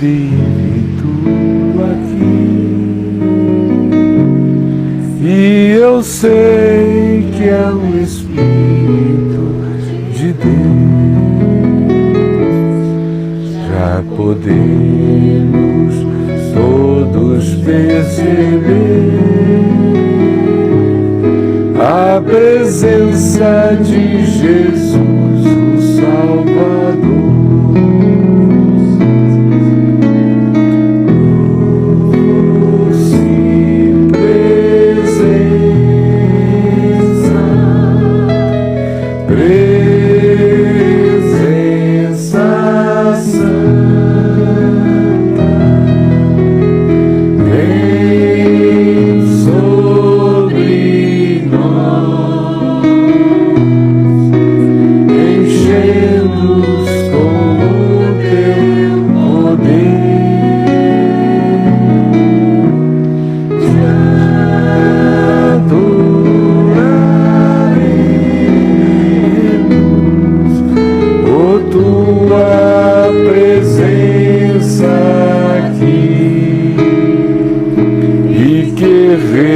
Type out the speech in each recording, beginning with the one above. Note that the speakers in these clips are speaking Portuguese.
Espírito aqui, e eu sei que é o Espírito de Deus. Já podemos todos perceber a presença de Jesus, o Salvador.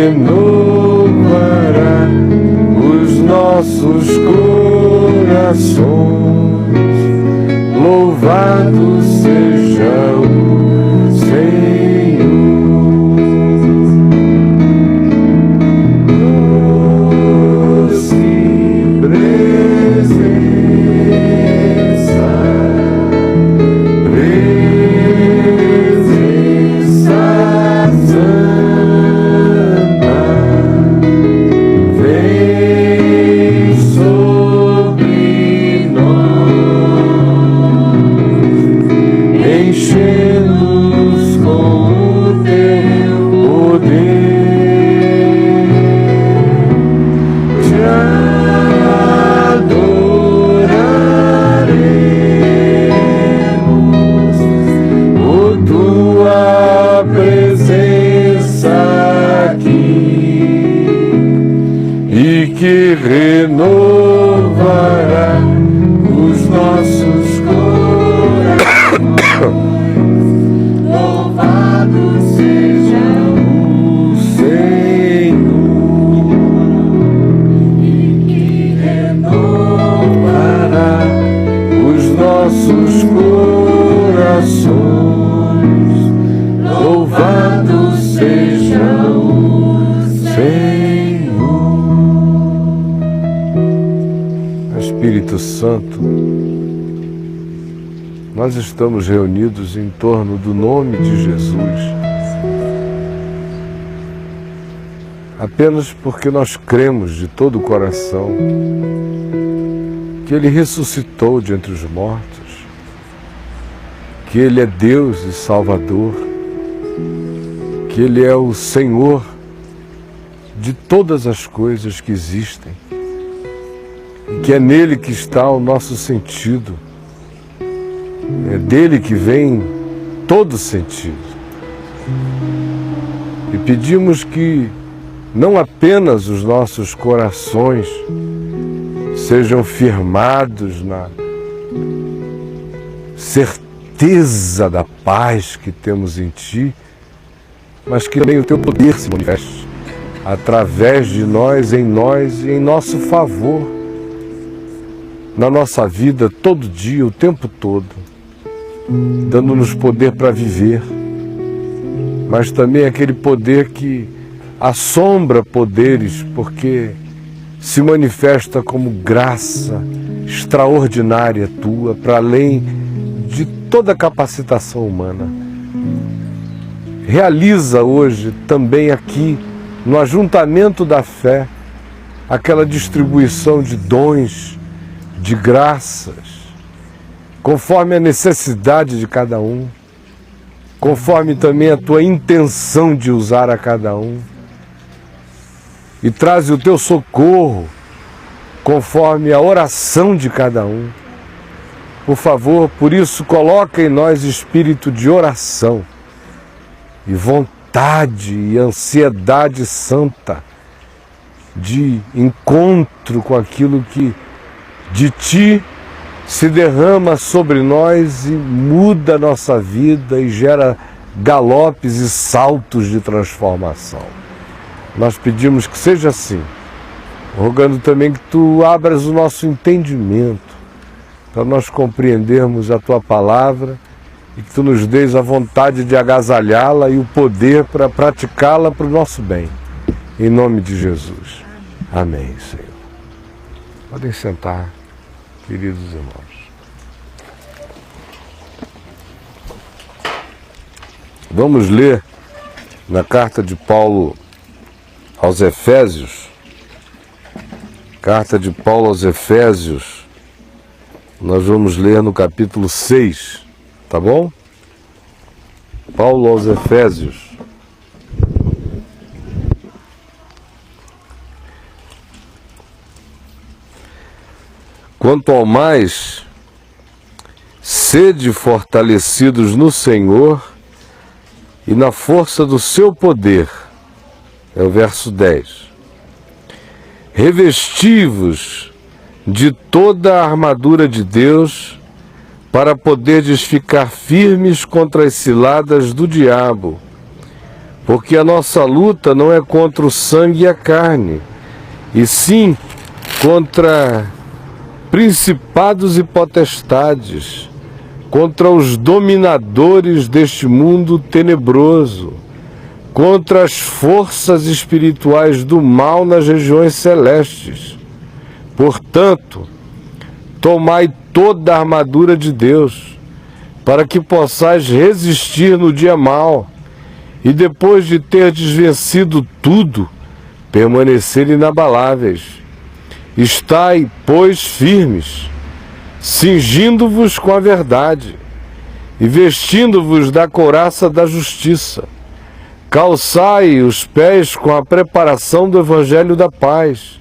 Renovará os nossos corações. Louvado seja o Senhor. Doce presença, presença santa, vem sobre nós, enchendo-nos com o teu poder. Te adoraremos por tua presença aqui, e que renovará os nossos corações. Louvado seja o Senhor, e que renovará os nossos corações. Louvado seja o Senhor. Espírito Santo, nós estamos reunidos em torno do nome de Jesus apenas porque nós cremos de todo o coração que Ele ressuscitou de entre os mortos, que Ele é Deus e Salvador, que Ele é o Senhor de todas as coisas que existem, e que é nele que está o nosso sentido, é dele que vem todo sentido. E pedimos que não apenas os nossos corações sejam firmados na certeza da paz que temos em Ti, mas que também o Teu poder se manifeste através de nós e em nosso favor, na nossa vida, todo dia, o tempo todo, dando-nos poder para viver, mas também aquele poder que assombra poderes, porque se manifesta como graça extraordinária Tua, para além de toda capacitação humana. Realiza hoje também aqui, no ajuntamento da fé, aquela distribuição de dons, de graças, conforme a necessidade de cada um, conforme também a Tua intenção de usar a cada um, e traz o Teu socorro, conforme a oração de cada um. Por favor, por isso, coloca em nós espírito de oração, e vontade e ansiedade santa, de encontro com aquilo que de Ti se derrama sobre nós e muda a nossa vida e gera galopes e saltos de transformação. Nós pedimos que seja assim, rogando também que Tu abras o nosso entendimento para nós compreendermos a Tua palavra e que Tu nos dês a vontade de agasalhá-la e o poder para praticá-la para o nosso bem. Em nome de Jesus. Amém, Senhor. Podem sentar, queridos irmãos. Vamos ler na carta de Paulo aos Efésios. Carta de Paulo aos Efésios. Nós vamos ler no capítulo 6, tá bom? Paulo aos Efésios. Quanto ao mais, sede fortalecidos no Senhor e na força do seu poder. É o verso 10. Revesti-vos de toda a armadura de Deus, para poderdes ficar firmes contra as ciladas do diabo. Porque a nossa luta não é contra o sangue e a carne, e sim contra principados e potestades, contra os dominadores deste mundo tenebroso, contra as forças espirituais do mal nas regiões celestes. Portanto, tomai toda a armadura de Deus, para que possais resistir no dia mau, e depois de terdes vencido tudo, permanecer inabaláveis. Estai, pois, firmes, cingindo-vos com a verdade, e vestindo-vos da couraça da justiça. Calçai os pés com a preparação do evangelho da paz,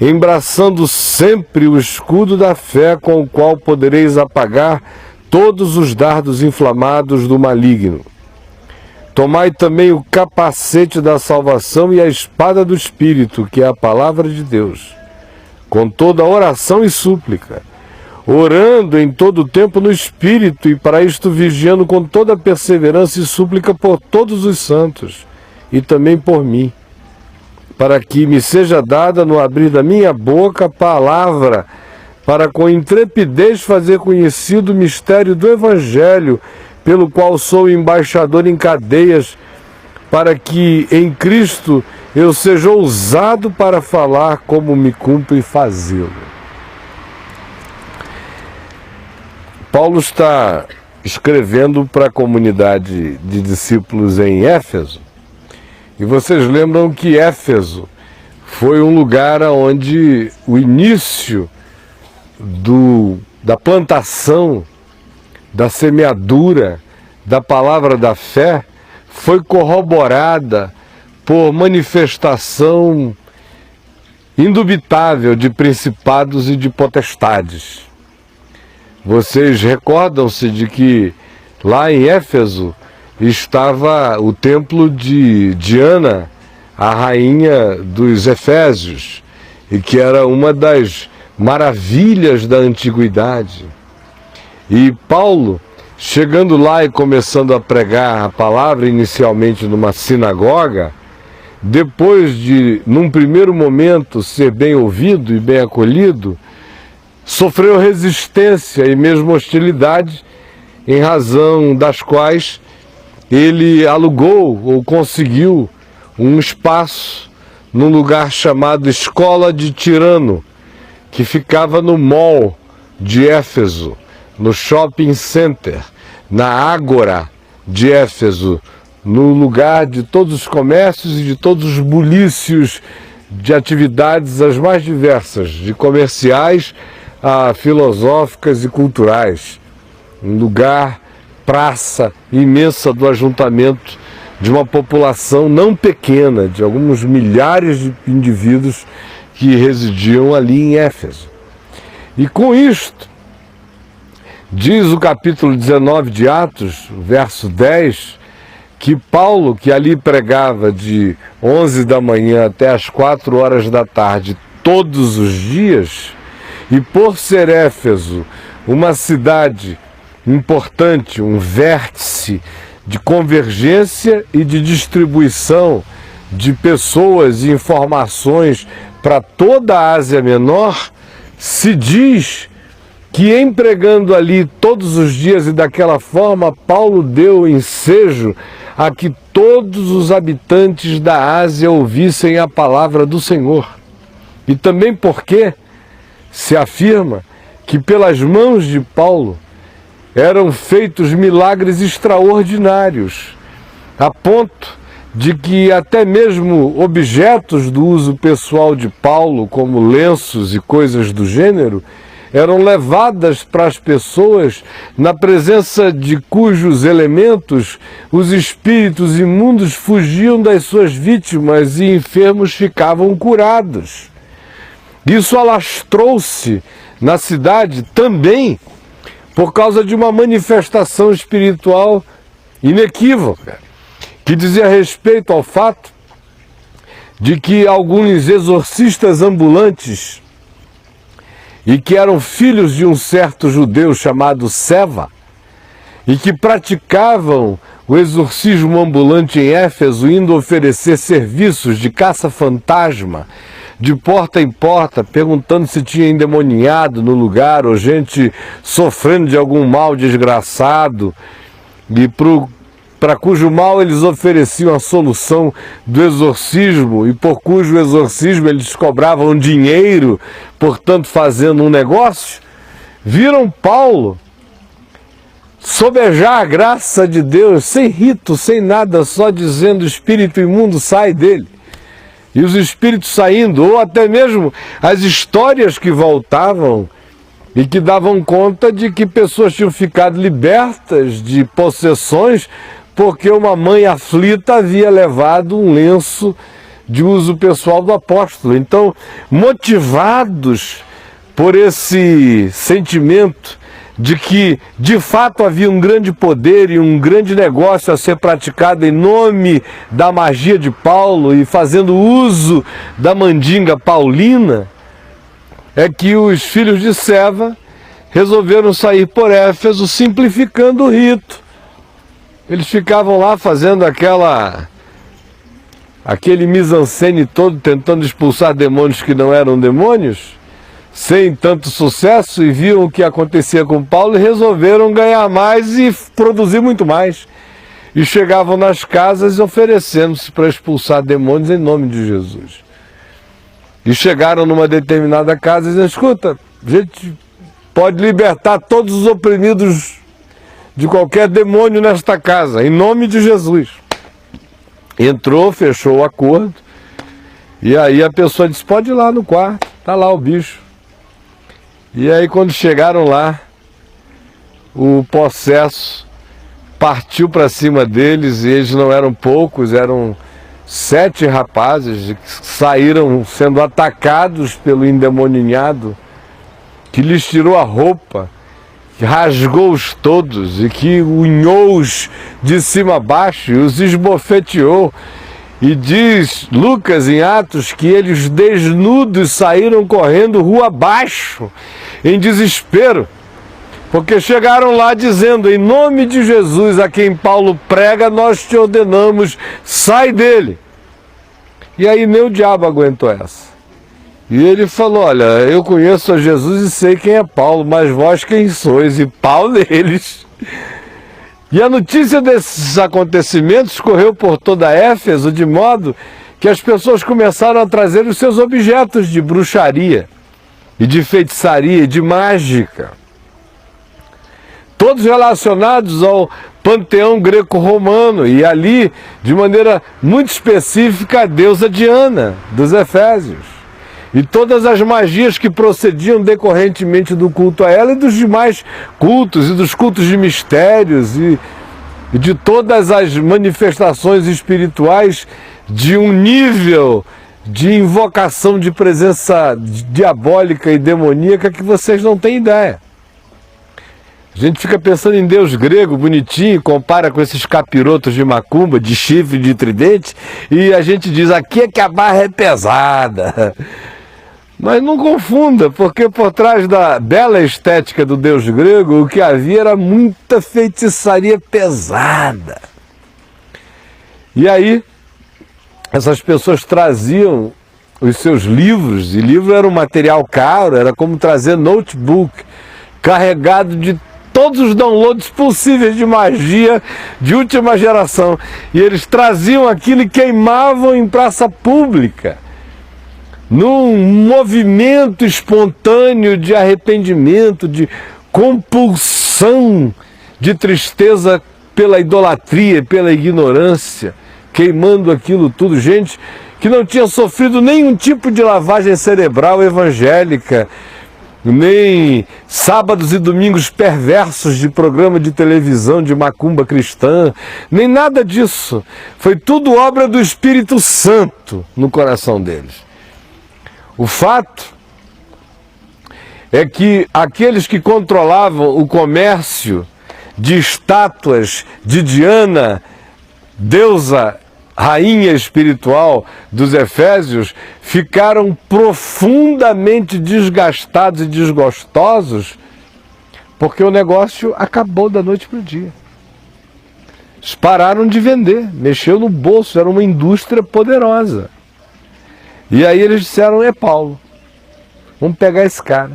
embraçando sempre o escudo da fé, com o qual podereis apagar todos os dardos inflamados do maligno. Tomai também o capacete da salvação e a espada do Espírito, que é a palavra de Deus, com toda oração e súplica, orando em todo o tempo no Espírito, e para isto vigiando com toda perseverança e súplica por todos os santos, e também por mim, para que me seja dada no abrir da minha boca a palavra, para com intrepidez fazer conhecido o mistério do Evangelho, pelo qual sou embaixador em cadeias, para que em Cristo eu seja ousado para falar como me cumpre fazê-lo. Paulo está escrevendo para a comunidade de discípulos em Éfeso, e vocês lembram que Éfeso foi um lugar onde o início da plantação, da semeadura, da palavra da fé, foi corroborada por manifestação indubitável de principados e de potestades. Vocês recordam-se de que lá em Éfeso estava o templo de Diana, a rainha dos Efésios, e que era uma das maravilhas da antiguidade. E Paulo, chegando lá e começando a pregar a palavra, inicialmente numa sinagoga, depois de, num primeiro momento, ser bem ouvido e bem acolhido, sofreu resistência e mesmo hostilidade, em razão das quais ele alugou ou conseguiu um espaço num lugar chamado Escola de Tirano, que ficava no mall de Éfeso, no shopping center, na Ágora de Éfeso, no lugar de todos os comércios e de todos os bulícios de atividades as mais diversas, de comerciais a filosóficas e culturais. Um lugar, praça imensa do ajuntamento de uma população não pequena, de alguns milhares de indivíduos que residiam ali em Éfeso. E com isto, diz o capítulo 19 de Atos, verso 10, que Paulo, que ali pregava de 11 da manhã até as 4 horas da tarde, todos os dias, e por ser Éfeso uma cidade importante, um vértice de convergência e de distribuição de pessoas e informações para toda a Ásia Menor, se diz que empregando ali todos os dias e daquela forma, Paulo deu ensejo a que todos os habitantes da Ásia ouvissem a palavra do Senhor. E também porque se afirma que pelas mãos de Paulo eram feitos milagres extraordinários, a ponto de que até mesmo objetos do uso pessoal de Paulo, como lenços e coisas do gênero, eram levadas para as pessoas, na presença de cujos elementos os espíritos imundos fugiam das suas vítimas e enfermos ficavam curados. Isso alastrou-se na cidade também por causa de uma manifestação espiritual inequívoca, que dizia respeito ao fato de que alguns exorcistas ambulantes, e que eram filhos de um certo judeu chamado Seva, e que praticavam o exorcismo ambulante em Éfeso, indo oferecer serviços de caça-fantasma, de porta em porta, perguntando se tinha endemoniado no lugar, ou gente sofrendo de algum mal desgraçado, e para cujo mal eles ofereciam a solução do exorcismo, e por cujo exorcismo eles cobravam dinheiro, portanto fazendo um negócio, viram Paulo sobejar a graça de Deus, sem rito, sem nada, só dizendo: espírito imundo, sai dele. E os espíritos saindo, ou até mesmo as histórias que voltavam e que davam conta de que pessoas tinham ficado libertas de possessões porque uma mãe aflita havia levado um lenço de uso pessoal do apóstolo. Então, motivados por esse sentimento de que, de fato, havia um grande poder e um grande negócio a ser praticado em nome da magia de Paulo e fazendo uso da mandinga paulina, é que os filhos de Seva resolveram sair por Éfeso simplificando o rito. Eles ficavam lá fazendo aquele mise-en-scène todo, tentando expulsar demônios que não eram demônios, sem tanto sucesso, e viam o que acontecia com Paulo e resolveram ganhar mais e produzir muito mais. E chegavam nas casas oferecendo-se para expulsar demônios em nome de Jesus. E chegaram numa determinada casa e disseram: escuta, a gente pode libertar todos os oprimidos de qualquer demônio nesta casa, em nome de Jesus. Entrou, fechou o acordo, e aí a pessoa disse: pode ir lá no quarto, está lá o bicho. E aí quando chegaram lá, o possesso partiu para cima deles, e eles não eram poucos, eram 7 rapazes que saíram sendo atacados pelo endemoninhado, que lhes tirou a roupa, que rasgou-os todos e que unhou-os de cima a baixo e os esbofeteou. E diz Lucas em Atos que eles desnudos saíram correndo rua abaixo, em desespero, porque chegaram lá dizendo: em nome de Jesus a quem Paulo prega, nós te ordenamos, sai dele. E aí nem o diabo aguentou essa. E ele falou: olha, eu conheço a Jesus e sei quem é Paulo, mas vós quem sois? E pau neles. E a notícia desses acontecimentos correu por toda Éfeso, de modo que as pessoas começaram a trazer os seus objetos de bruxaria, e de feitiçaria, e de mágica, todos relacionados ao panteão greco-romano, e ali, de maneira muito específica, a deusa Diana, dos Efésios. E todas as magias que procediam decorrentemente do culto a ela e dos demais cultos, e dos cultos de mistérios, e de todas as manifestações espirituais de um nível de invocação de presença diabólica e demoníaca que vocês não têm ideia. A gente fica pensando em Deus grego, bonitinho, compara com esses capirotos de macumba, de chifre, de tridente, e a gente diz: aqui é que a barra é pesada. Mas não confunda, porque por trás da bela estética do deus grego, o que havia era muita feitiçaria pesada. E aí, essas pessoas traziam os seus livros, e livro era um material caro, era como trazer notebook, carregado de todos os downloads possíveis de magia de última geração. E eles traziam aquilo e queimavam em praça pública, num movimento espontâneo de arrependimento, de compulsão, de tristeza pela idolatria, pela ignorância, queimando aquilo tudo. Gente que não tinha sofrido nenhum tipo de lavagem cerebral evangélica, nem sábados e domingos perversos de programa de televisão de macumba cristã, nem nada disso. Foi tudo obra do Espírito Santo no coração deles. O fato é que aqueles que controlavam o comércio de estátuas de Diana, deusa, rainha espiritual dos Efésios, ficaram profundamente desgastados e desgostosos, porque o negócio acabou da noite para o dia. Eles pararam de vender, mexeu no bolso, era uma indústria poderosa. E aí eles disseram: é Paulo, vamos pegar esse cara,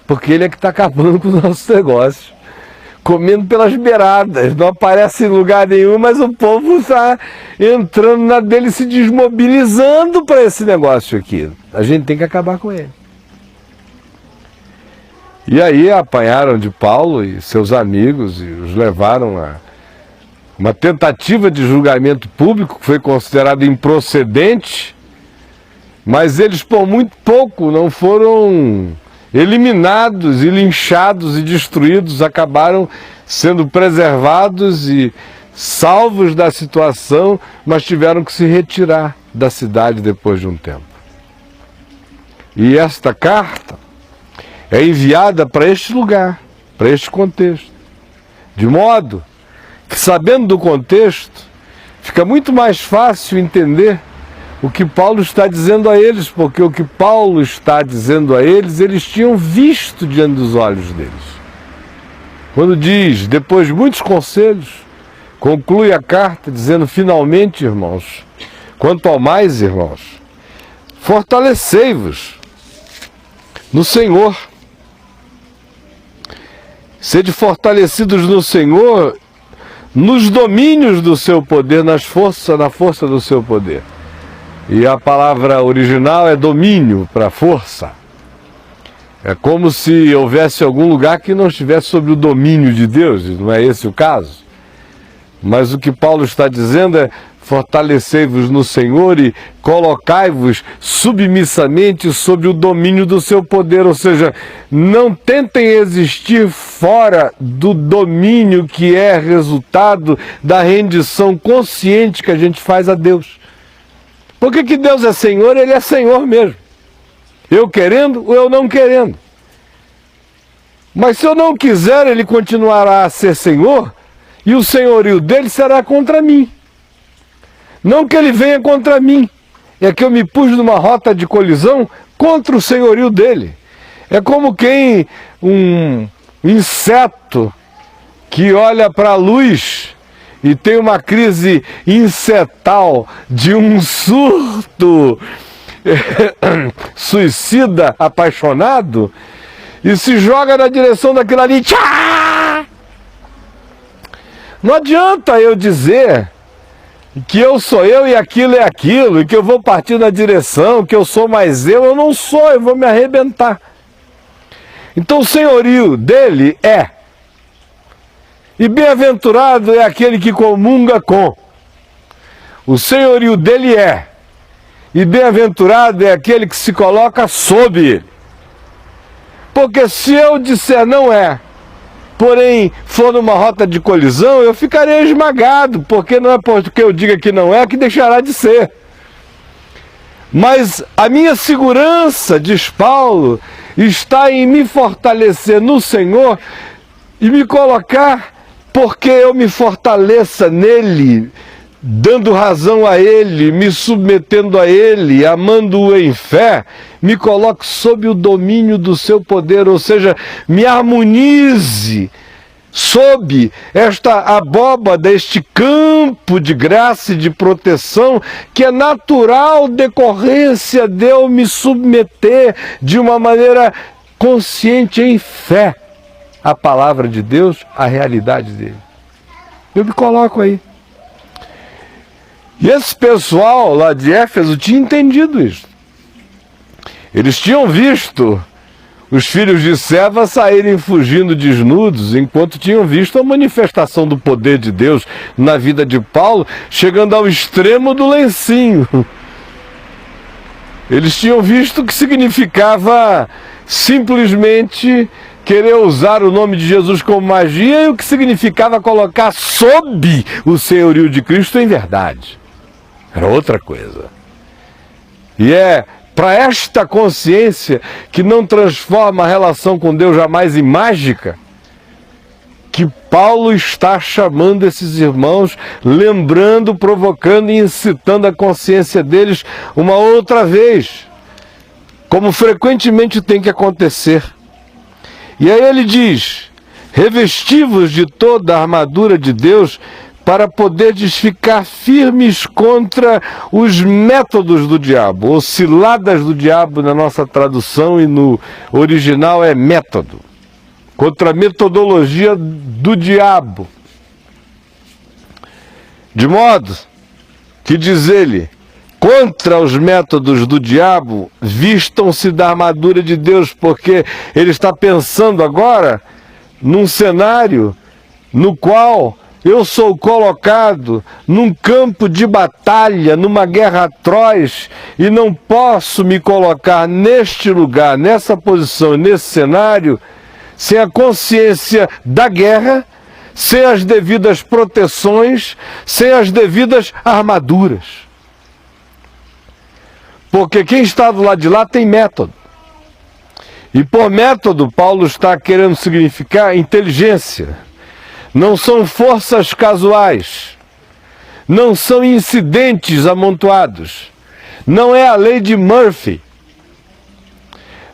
porque ele é que está acabando com o nosso negócio, comendo pelas beiradas, não aparece em lugar nenhum, mas o povo está entrando na dele, se desmobilizando para esse negócio aqui. A gente tem que acabar com ele. E aí apanharam de Paulo e seus amigos e os levaram a uma tentativa de julgamento público que foi considerado improcedente, mas eles por muito pouco não foram eliminados e linchados e destruídos, acabaram sendo preservados e salvos da situação, mas tiveram que se retirar da cidade depois de um tempo. E esta carta é enviada para este lugar, para este contexto, de modo que, sabendo do contexto, fica muito mais fácil entender o que Paulo está dizendo a eles, porque o que Paulo está dizendo a eles, eles tinham visto diante dos olhos deles. Quando diz: depois de muitos conselhos, conclui a carta dizendo: finalmente, irmãos, quanto ao mais, irmãos, fortalecei-vos no Senhor. Sede fortalecidos no Senhor, nos domínios do seu poder, na força do seu poder. E a palavra original é domínio, para força. É como se houvesse algum lugar que não estivesse sob o domínio de Deus, não é esse o caso. Mas o que Paulo está dizendo é: fortalecei-vos no Senhor e colocai-vos submissamente sob o domínio do seu poder. Ou seja, não tentem existir fora do domínio que é resultado da rendição consciente que a gente faz a Deus. Porque que Deus é Senhor, Ele é Senhor mesmo. Eu querendo ou eu não querendo. Mas se eu não quiser, Ele continuará a ser Senhor, e o senhorio dele será contra mim. Não que Ele venha contra mim, é que eu me pus numa rota de colisão contra o senhorio dele. É como quem, um inseto que olha para a luz e tem uma crise insetal de um surto suicida apaixonado e se joga na direção daquilo ali. Tchá! Não adianta eu dizer que eu sou eu e aquilo é aquilo, e que eu vou partir na direção, que eu sou mais eu não sou, eu vou me arrebentar. Então o senhorio dele é. E bem-aventurado é aquele que comunga com. O senhorio dele é. E bem-aventurado é aquele que se coloca sob ele. Porque se eu disser não é, porém for numa rota de colisão, eu ficarei esmagado, porque não é porque eu diga que não é que deixará de ser. Mas a minha segurança, diz Paulo, está em me fortalecer no Senhor e me colocar, porque eu me fortaleça nele, dando razão a Ele, me submetendo a Ele, amando-o em fé, me coloque sob o domínio do seu poder, ou seja, me harmonize sob esta abóbada, este campo de graça e de proteção que é natural decorrência de eu me submeter de uma maneira consciente em fé à palavra de Deus, à realidade dele. Eu me coloco aí. E esse pessoal lá de Éfeso tinha entendido isso. Eles tinham visto os filhos de Seva saírem fugindo desnudos, enquanto tinham visto a manifestação do poder de Deus na vida de Paulo, chegando ao extremo do lencinho. Eles tinham visto o que significava simplesmente querer usar o nome de Jesus como magia e o que significava colocar sob o senhorio de Cristo em verdade. Era outra coisa. E é para esta consciência que não transforma a relação com Deus jamais em mágica, que Paulo está chamando esses irmãos, lembrando, provocando e incitando a consciência deles uma outra vez, como frequentemente tem que acontecer. E aí ele diz: revesti-vos de toda a armadura de Deus para poderdes ficar firmes contra os métodos do diabo, ou ciladas do diabo na nossa tradução, e no original é método, contra a metodologia do diabo. De modo que, diz ele, contra os métodos do diabo, vistam-se da armadura de Deus, porque ele está pensando agora num cenário no qual eu sou colocado num campo de batalha, numa guerra atroz, e não posso me colocar neste lugar, nessa posição, nesse cenário, sem a consciência da guerra, sem as devidas proteções, sem as devidas armaduras. Porque quem está do lado de lá tem método. E por método, Paulo está querendo significar inteligência. Não são forças casuais, não são incidentes amontoados, não é a lei de Murphy,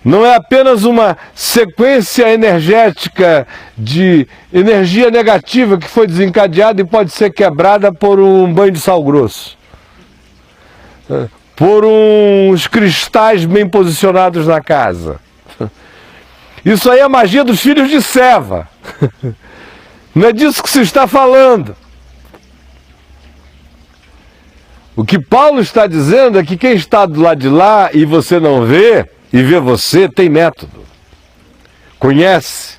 não é apenas uma sequência energética de energia negativa que foi desencadeada e pode ser quebrada por um banho de sal grosso, por uns cristais bem posicionados na casa. Isso aí é a magia dos filhos de Seva. Não é disso que se está falando. O que Paulo está dizendo é que quem está do lado de lá e você não vê, e vê você, tem método. Conhece.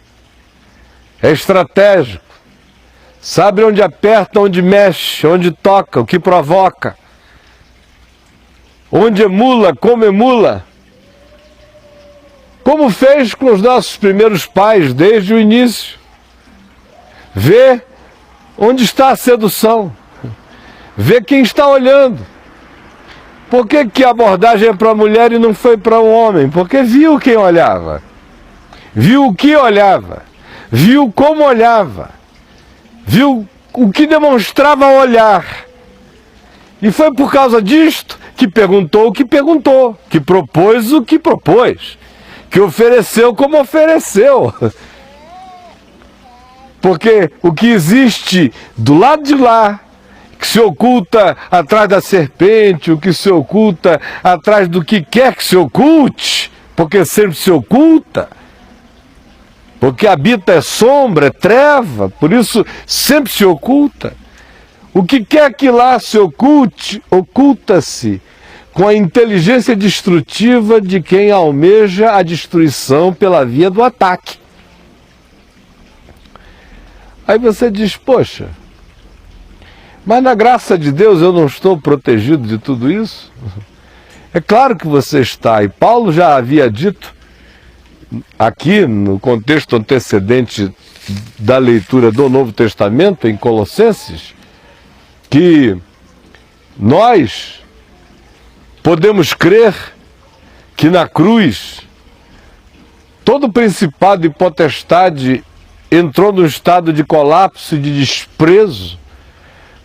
É estratégico. Sabe onde aperta, onde mexe, onde toca, o que provoca. Onde emula, como emula. Como fez com os nossos primeiros pais desde o início. Vê onde está a sedução. Vê quem está olhando. Por que a abordagem é para a mulher e não foi para o homem? Porque viu quem olhava. Viu o que olhava. Viu como olhava. Viu o que demonstrava olhar. E foi por causa disto que perguntou o que perguntou. Que propôs o que propôs. Que ofereceu como ofereceu. Porque o que existe do lado de lá, que se oculta atrás da serpente, o que se oculta atrás do que quer que se oculte, porque sempre se oculta, porque habita é sombra, é treva, por isso sempre se oculta. O que quer que lá se oculte, oculta-se com a inteligência destrutiva de quem almeja a destruição pela via do ataque. Aí você diz, poxa, mas na graça de Deus eu não estou protegido de tudo isso? É claro que você está, e Paulo já havia dito, aqui no contexto antecedente da leitura do Novo Testamento, em Colossenses, que nós podemos crer que na cruz todo principado e potestade entrou num estado de colapso e de desprezo,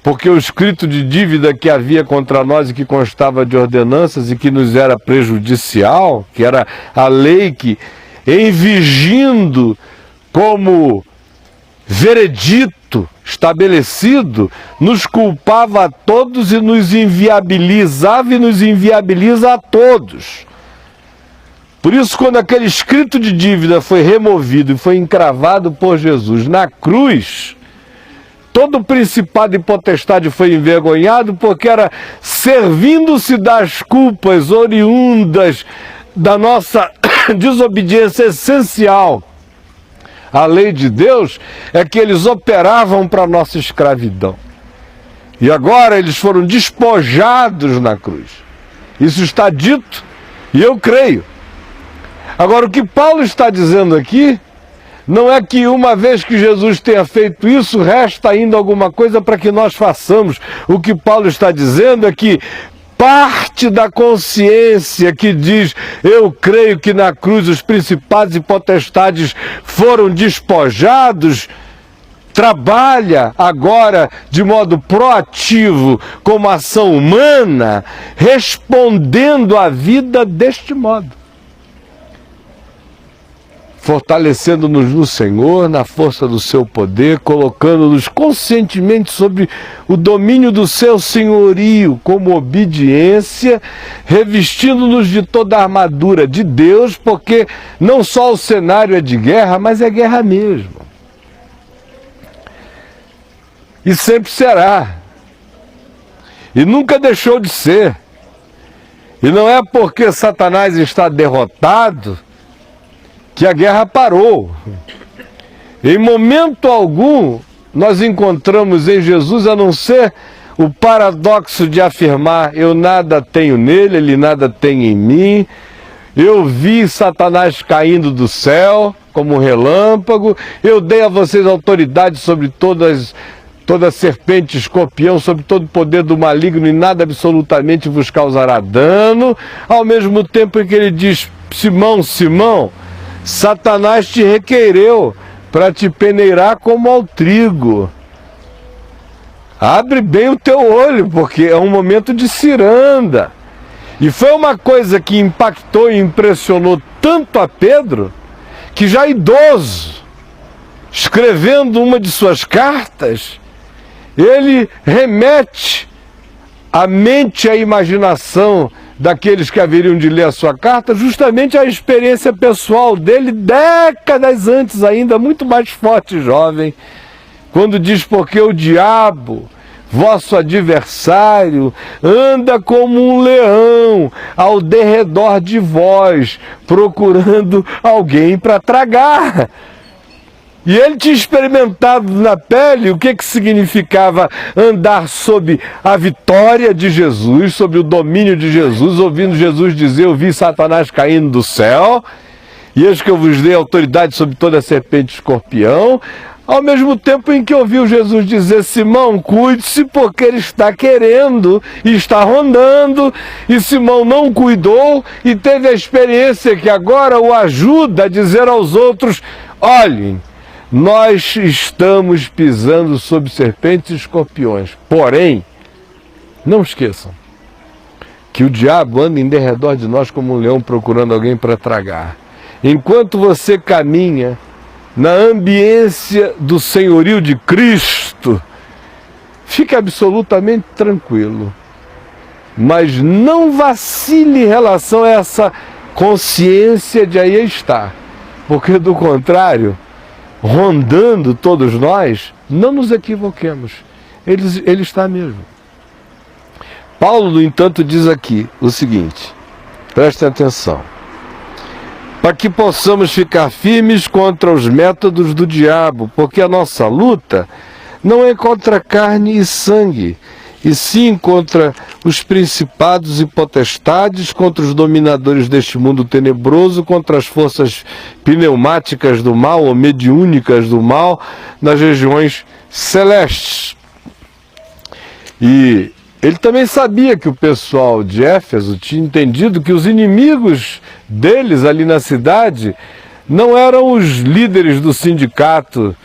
porque o escrito de dívida que havia contra nós e que constava de ordenanças e que nos era prejudicial, que era a lei que, em vigindo como veredito estabelecido, nos culpava a todos e nos inviabilizava e nos inviabiliza a todos. Por isso, quando aquele escrito de dívida foi removido e foi encravado por Jesus na cruz, todo principado e potestade foi envergonhado, porque era servindo-se das culpas oriundas da nossa desobediência essencial à lei de Deus, é que eles operavam para a nossa escravidão. E agora eles foram despojados na cruz. Isso está dito e eu creio. Agora, o que Paulo está dizendo aqui não é que uma vez que Jesus tenha feito isso, resta ainda alguma coisa para que nós façamos. O que Paulo está dizendo é que parte da consciência que diz: eu creio que na cruz os principados e potestades foram despojados, trabalha agora de modo proativo, como ação humana, respondendo à vida deste modo. Fortalecendo-nos no Senhor, na força do seu poder, colocando-nos conscientemente sobre o domínio do seu senhorio, como obediência, revestindo-nos de toda a armadura de Deus, porque não só o cenário é de guerra, mas é guerra mesmo. E sempre será. E nunca deixou de ser. E não é porque Satanás está derrotado que a guerra parou. Em momento algum, nós encontramos em Jesus, a não ser o paradoxo de afirmar: eu nada tenho nele, ele nada tem em mim. Eu vi Satanás caindo do céu como um relâmpago. Eu dei a vocês autoridade sobre toda serpente, escorpião, sobre todo o poder do maligno, e nada absolutamente vos causará dano. Ao mesmo tempo em que ele diz: Simão, Simão, Satanás te requereu para te peneirar como ao trigo. Abre bem o teu olho, porque é um momento de ciranda. E foi uma coisa que impactou e impressionou tanto a Pedro, que já idoso, escrevendo uma de suas cartas, ele remete a mente e a imaginação daqueles que haveriam de ler a sua carta, justamente a experiência pessoal dele, décadas antes ainda, muito mais forte e jovem, quando diz: porque o diabo, vosso adversário, anda como um leão ao derredor de vós, procurando alguém para tragar. E ele tinha experimentado na pele o que significava andar sob a vitória de Jesus, sob o domínio de Jesus, ouvindo Jesus dizer: eu vi Satanás caindo do céu, e eis que eu vos dei autoridade sobre toda a serpente e escorpião. Ao mesmo tempo em que ouviu Jesus dizer: Simão, cuide-se, porque ele está querendo e está rondando. E Simão não cuidou e teve a experiência que agora o ajuda a dizer aos outros: olhem, nós estamos pisando sobre serpentes e escorpiões. Porém, não esqueçam que o diabo anda em derredor de nós como um leão procurando alguém para tragar. Enquanto você caminha na ambiência do senhorio de Cristo, fique absolutamente tranquilo. Mas não vacile em relação a essa consciência de aí estar. Porque do contrário, rondando todos nós, não nos equivoquemos. Ele está mesmo. Paulo, no entanto, diz aqui o seguinte, prestem atenção: para que possamos ficar firmes contra os métodos do diabo, porque a nossa luta não é contra carne e sangue, e sim contra os principados e potestades, contra os dominadores deste mundo tenebroso, contra as forças pneumáticas do mal, ou mediúnicas do mal, nas regiões celestes. E ele também sabia que o pessoal de Éfeso tinha entendido que os inimigos deles ali na cidade não eram os líderes do sindicato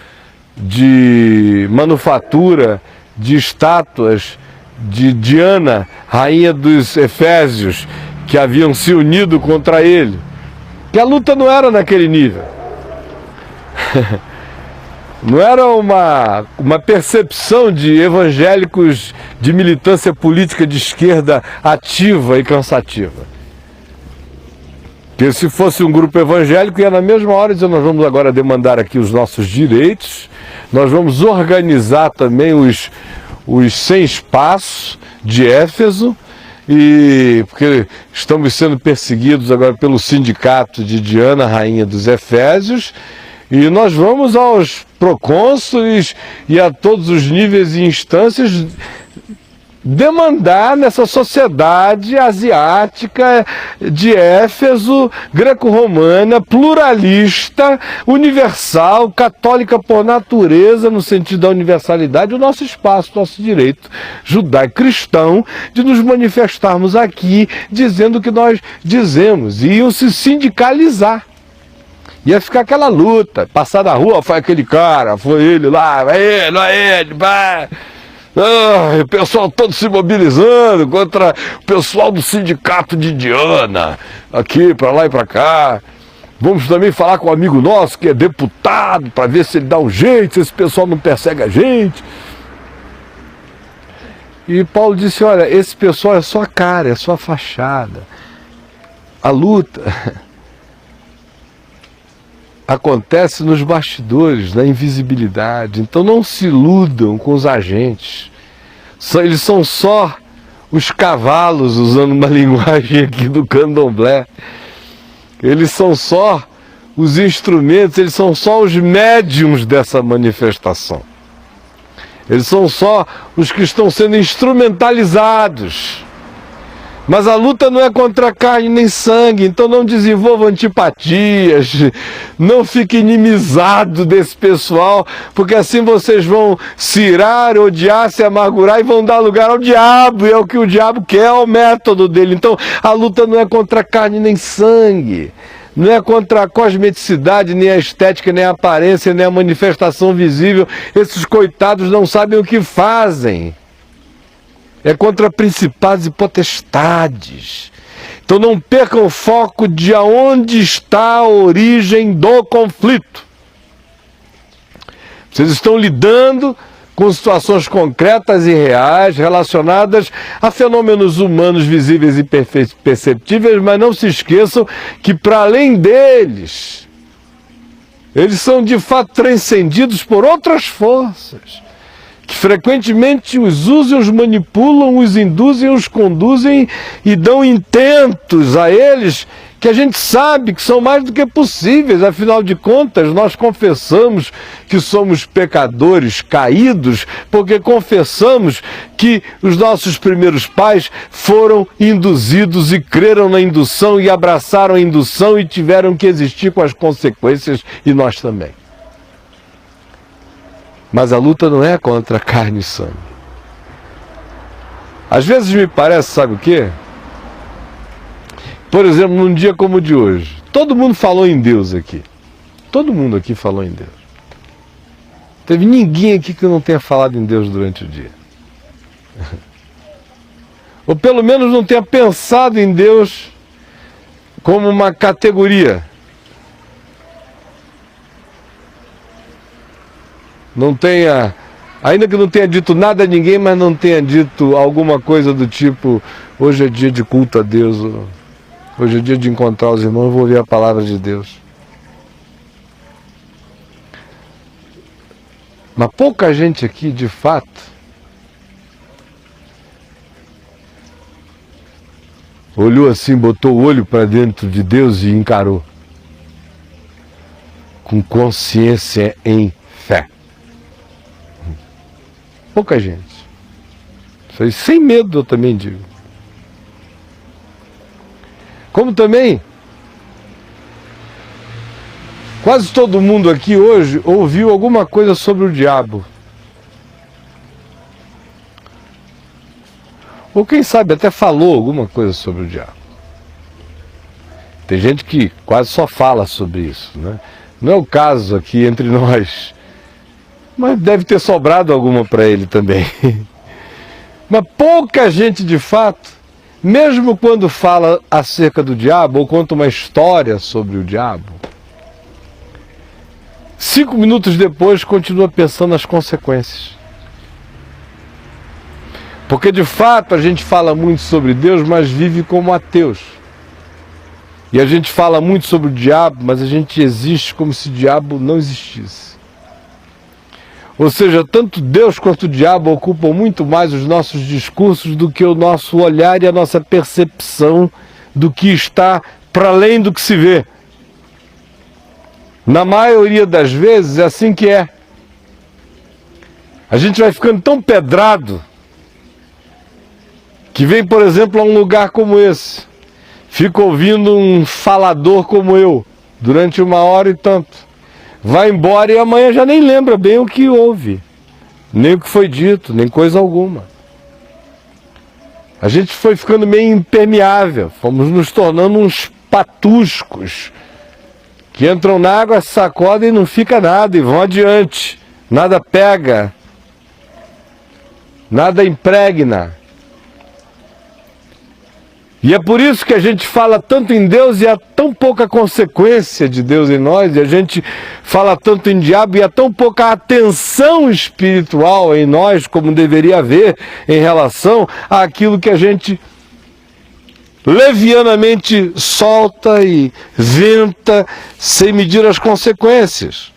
de manufatura de estátuas de Diana, rainha dos Efésios, que haviam se unido contra ele. Que a luta não era naquele nível. Não era uma percepção de evangélicos de militância política de esquerda ativa e cansativa. Porque se fosse um grupo evangélico, ia na mesma hora dizer, nós vamos agora demandar aqui os nossos direitos, nós vamos organizar também os 100 passos de Éfeso, porque estamos sendo perseguidos agora pelo sindicato de Diana, rainha dos Efésios, e nós vamos aos procônsules e a todos os níveis e instâncias demandar nessa sociedade asiática de Éfeso, greco-romana, pluralista, universal, católica por natureza, no sentido da universalidade, o nosso espaço, o nosso direito judaico-cristão de nos manifestarmos aqui dizendo o que nós dizemos. E iam se sindicalizar. Ia ficar aquela luta, passar na rua, foi aquele cara, foi ele lá, vai ele, não é ele, vai. O pessoal todo se mobilizando contra o pessoal do sindicato de Diana, aqui, para lá e para cá. Vamos também falar com um amigo nosso que é deputado, para ver se ele dá um jeito, se esse pessoal não persegue a gente. E Paulo disse, olha, esse pessoal é só a cara, é só a fachada. A luta acontece nos bastidores, na invisibilidade. Então não se iludam com os agentes. Eles são só os cavalos, usando uma linguagem aqui do candomblé. Eles são só os instrumentos, eles são só os médiums dessa manifestação. Eles são só os que estão sendo instrumentalizados. Mas a luta não é contra carne nem sangue, então não desenvolva antipatias, não fique inimizado desse pessoal, porque assim vocês vão se irar, odiar, se amargurar e vão dar lugar ao diabo, e é o que o diabo quer, é o método dele. Então a luta não é contra carne nem sangue, não é contra a cosmeticidade, nem a estética, nem a aparência, nem a manifestação visível. Esses coitados não sabem o que fazem. É contra principados e potestades. Então não percam o foco de aonde está a origem do conflito. Vocês estão lidando com situações concretas e reais, relacionadas a fenômenos humanos visíveis e perceptíveis, mas não se esqueçam que, para além deles, eles são de fato transcendidos por outras forças, que frequentemente os usam, os manipulam, os induzem, os conduzem e dão intentos a eles que a gente sabe que são mais do que possíveis. Afinal de contas, nós confessamos que somos pecadores caídos, porque confessamos que os nossos primeiros pais foram induzidos e creram na indução e abraçaram a indução e tiveram que existir com as consequências, e nós também. Mas a luta não é contra carne e sangue. Às vezes me parece, sabe o quê? Por exemplo, num dia como o de hoje, todo mundo falou em Deus aqui. Todo mundo aqui falou em Deus. Teve ninguém aqui que não tenha falado em Deus durante o dia. Ou pelo menos não tenha pensado em Deus como uma categoria. Não tenha, ainda que não tenha dito nada a ninguém, mas não tenha dito alguma coisa do tipo, hoje é dia de culto a Deus, hoje é dia de encontrar os irmãos, vou ouvir a palavra de Deus. Mas pouca gente aqui, de fato, olhou assim, botou o olho para dentro de Deus e encarou. Com consciência em fé. Pouca gente. Sem medo, eu também digo. Como também, quase todo mundo aqui hoje ouviu alguma coisa sobre o diabo. Ou quem sabe até falou alguma coisa sobre o diabo. Tem gente que quase só fala sobre isso, né? Não é o caso aqui entre nós. mas deve ter sobrado alguma para ele também. Mas pouca gente de fato, mesmo quando fala acerca do diabo ou conta uma história sobre o diabo, 5 minutos depois continua pensando nas consequências. Porque de fato a gente fala muito sobre Deus, mas vive como ateus. E a gente fala muito sobre o diabo, mas a gente existe como se o diabo não existisse. Ou seja, tanto Deus quanto o diabo ocupam muito mais os nossos discursos do que o nosso olhar e a nossa percepção do que está para além do que se vê. Na maioria das vezes é assim que é. A gente vai ficando tão pedrado que vem, por exemplo, a um lugar como esse, fica ouvindo um falador como eu, durante 1 hora e tanto, vai embora e amanhã já nem lembra bem o que houve, nem o que foi dito, nem coisa alguma. A gente foi ficando meio impermeável, fomos nos tornando uns patuscos, que entram na água, sacodem e não fica nada, e vão adiante, nada pega, nada impregna. E é por isso que a gente fala tanto em Deus e há tão pouca consequência de Deus em nós, e a gente fala tanto em diabo e há tão pouca atenção espiritual em nós como deveria haver em relação àquilo que a gente levianamente solta e venta sem medir as consequências.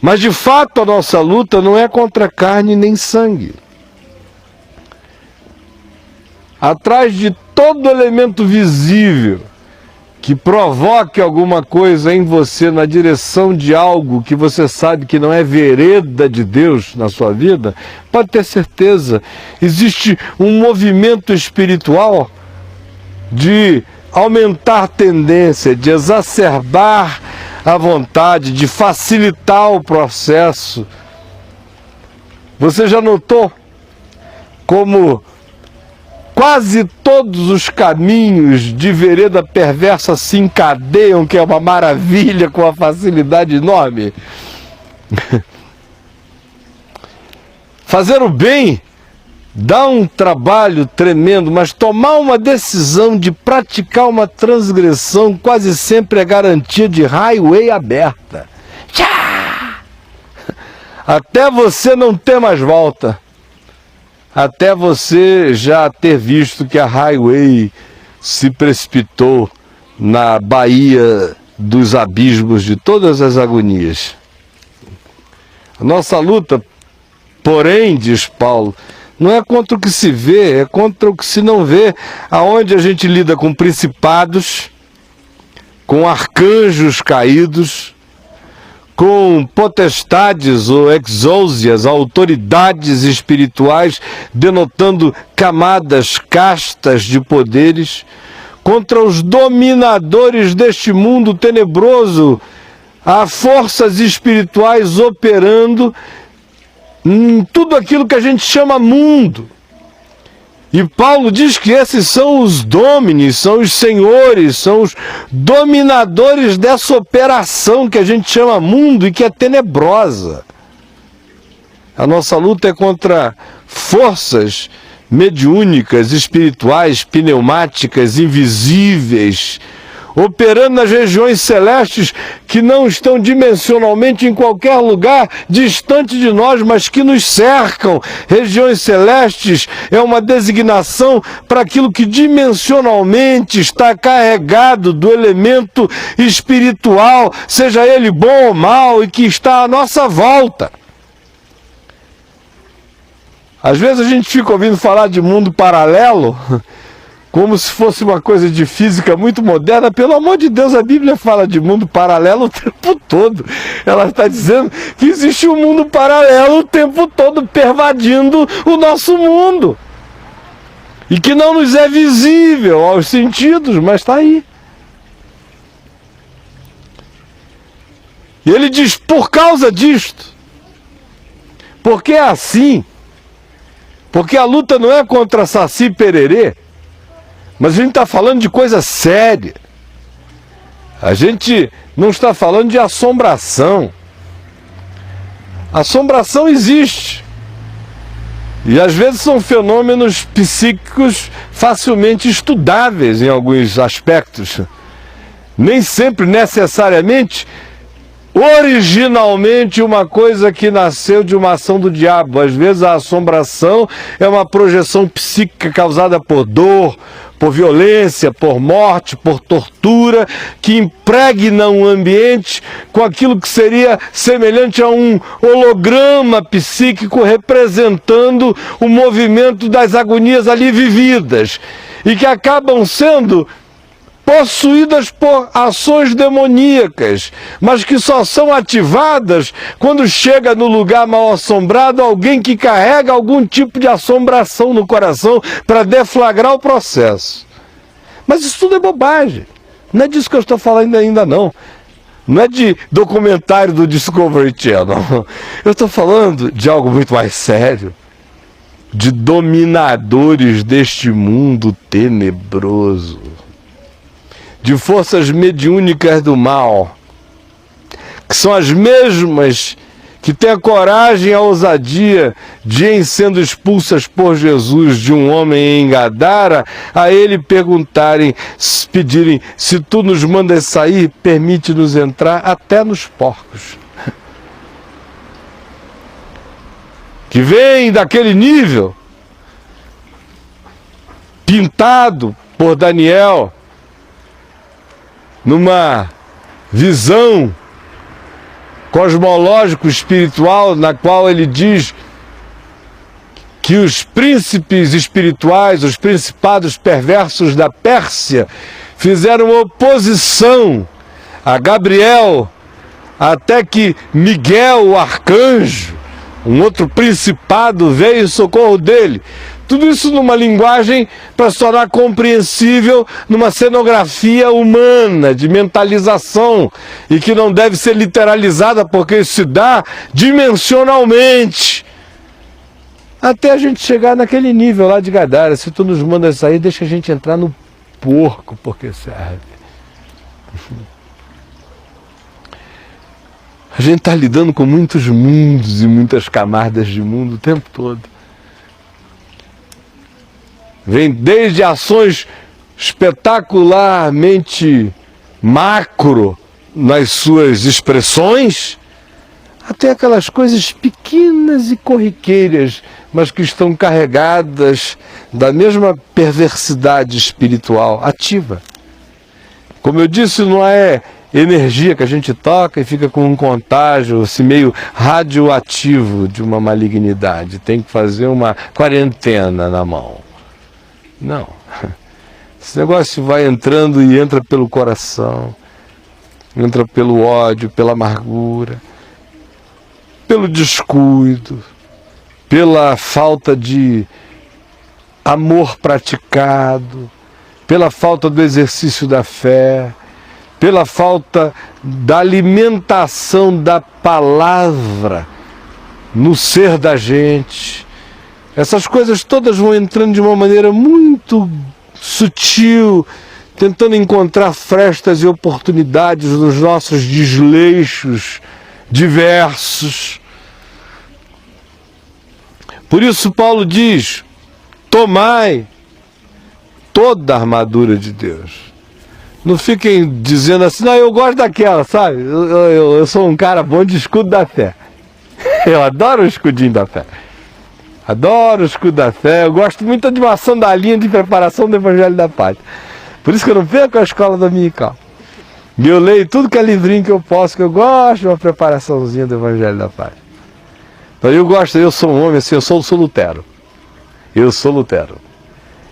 Mas de fato a nossa luta não é contra carne nem sangue. Atrás de todo elemento visível que provoque alguma coisa em você na direção de algo que você sabe que não é vereda de Deus na sua vida, pode ter certeza, existe um movimento espiritual de aumentar a tendência, de exacerbar a vontade, de facilitar o processo. Você já notou como quase todos os caminhos de vereda perversa se encadeiam, que é uma maravilha, com uma facilidade enorme? Fazer o bem dá um trabalho tremendo, mas tomar uma decisão de praticar uma transgressão quase sempre é garantia de highway aberta. Tchá! Até você não ter mais volta. Até você já ter visto que a highway se precipitou na baía dos abismos de todas as agonias. A nossa luta, porém, diz Paulo, não é contra o que se vê, é contra o que se não vê, aonde a gente lida com principados, com arcanjos caídos, com potestades ou exousias, autoridades espirituais, denotando camadas castas de poderes, contra os dominadores deste mundo tenebroso. Há forças espirituais operando em tudo aquilo que a gente chama mundo. E Paulo diz que esses são os dominis, são os senhores, são os dominadores dessa operação que a gente chama mundo e que é tenebrosa. A nossa luta é contra forças mediúnicas, espirituais, pneumáticas, invisíveis, operando nas regiões celestes que não estão dimensionalmente em qualquer lugar distante de nós, mas que nos cercam. Regiões celestes é uma designação para aquilo que dimensionalmente está carregado do elemento espiritual, seja ele bom ou mau, e que está à nossa volta. Às vezes a gente fica ouvindo falar de mundo paralelo, como se fosse uma coisa de física muito moderna. Pelo amor de Deus, a Bíblia fala de mundo paralelo o tempo todo. Ela está dizendo que existe um mundo paralelo o tempo todo pervadindo o nosso mundo. E que não nos é visível aos sentidos, mas está aí. E ele diz, por causa disto, porque é assim, porque a luta não é contra Saci Pererê, mas a gente está falando de coisa séria. A gente não está falando de assombração. Assombração existe. E às vezes são fenômenos psíquicos facilmente estudáveis em alguns aspectos. Nem sempre necessariamente, originalmente, uma coisa que nasceu de uma ação do diabo. Às vezes a assombração é uma projeção psíquica causada por dor, por violência, por morte, por tortura, que impregna um ambiente com aquilo que seria semelhante a um holograma psíquico representando o movimento das agonias ali vividas e que acabam sendo possuídas por ações demoníacas, mas que só são ativadas quando chega no lugar mal assombrado alguém que carrega algum tipo de assombração no coração para deflagrar o processo. Mas isso tudo é bobagem. Não é disso que eu estou falando ainda não. Não é de documentário do Discovery Channel. Eu estou falando de algo muito mais sério. De dominadores deste mundo tenebroso. De forças mediúnicas do mal, que são as mesmas que têm a coragem e a ousadia de, em sendo expulsas por Jesus de um homem em Gadara, a ele perguntarem, pedirem, se tu nos mandas sair, permite-nos entrar até nos porcos. Que vem daquele nível, pintado por Daniel, numa visão cosmológico-espiritual, na qual ele diz que os príncipes espirituais, os principados perversos da Pérsia, fizeram oposição a Gabriel, até que Miguel, o arcanjo, um outro principado, veio em socorro dele. Tudo isso numa linguagem para se tornar compreensível numa cenografia humana, de mentalização, e que não deve ser literalizada, porque isso se dá dimensionalmente. Até a gente chegar naquele nível lá de Gadara. Se tu nos mandas sair, deixa a gente entrar no porco, porque serve. A gente está lidando com muitos mundos e muitas camadas de mundo o tempo todo. Vem desde ações espetacularmente macro nas suas expressões, até aquelas coisas pequenas e corriqueiras, mas que estão carregadas da mesma perversidade espiritual ativa. Como eu disse, não é energia que a gente toca e fica com um contágio assim, meio radioativo de uma malignidade. Tem que fazer uma quarentena na mão. Não. Esse negócio vai entrando e entra pelo coração, entra pelo ódio, pela amargura, pelo descuido, pela falta de amor praticado, pela falta do exercício da fé, pela falta da alimentação da palavra no ser da gente. Essas coisas todas vão entrando de uma maneira muito sutil, tentando encontrar frestas e oportunidades nos nossos desleixos diversos. Por isso Paulo diz, tomai toda a armadura de Deus. Não fiquem dizendo assim, não, eu gosto daquela, sabe? Eu sou um cara bom de escudo da fé. Eu adoro o escudinho da fé. Adoro o escudo da fé. Eu gosto muito de uma sandalinha de preparação do Evangelho da Paz. Por isso que eu não perco a escola dominical. E eu leio tudo que é livrinho que eu posso, que eu gosto de uma preparaçãozinha do Evangelho da Paz. Então eu sou um homem assim, eu sou Lutero. Eu sou Lutero.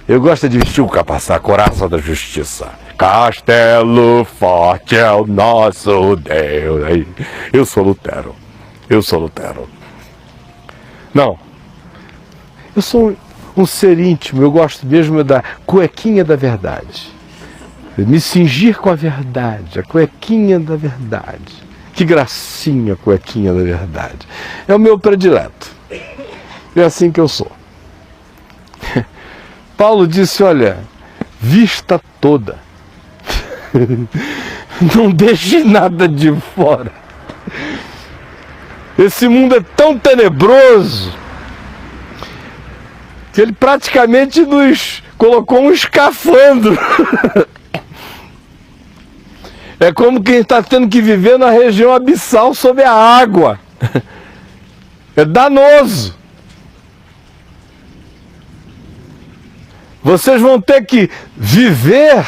Eu gosto de vestir o capacete, a coraça da justiça. Castelo forte é o nosso Deus. Eu sou Lutero. Eu sou Lutero. Não. Eu sou um ser íntimo, eu gosto mesmo da cuequinha da verdade. Me cingir com a verdade, a cuequinha da verdade. Que gracinha a cuequinha da verdade. É o meu predileto. É assim que eu sou. Paulo disse, olha, vista toda. Não deixe nada de fora. Esse mundo é tão tenebroso que ele praticamente nos colocou um escafandro. É como quem está tendo que viver na região abissal sob a água. É danoso. Vocês vão ter que viver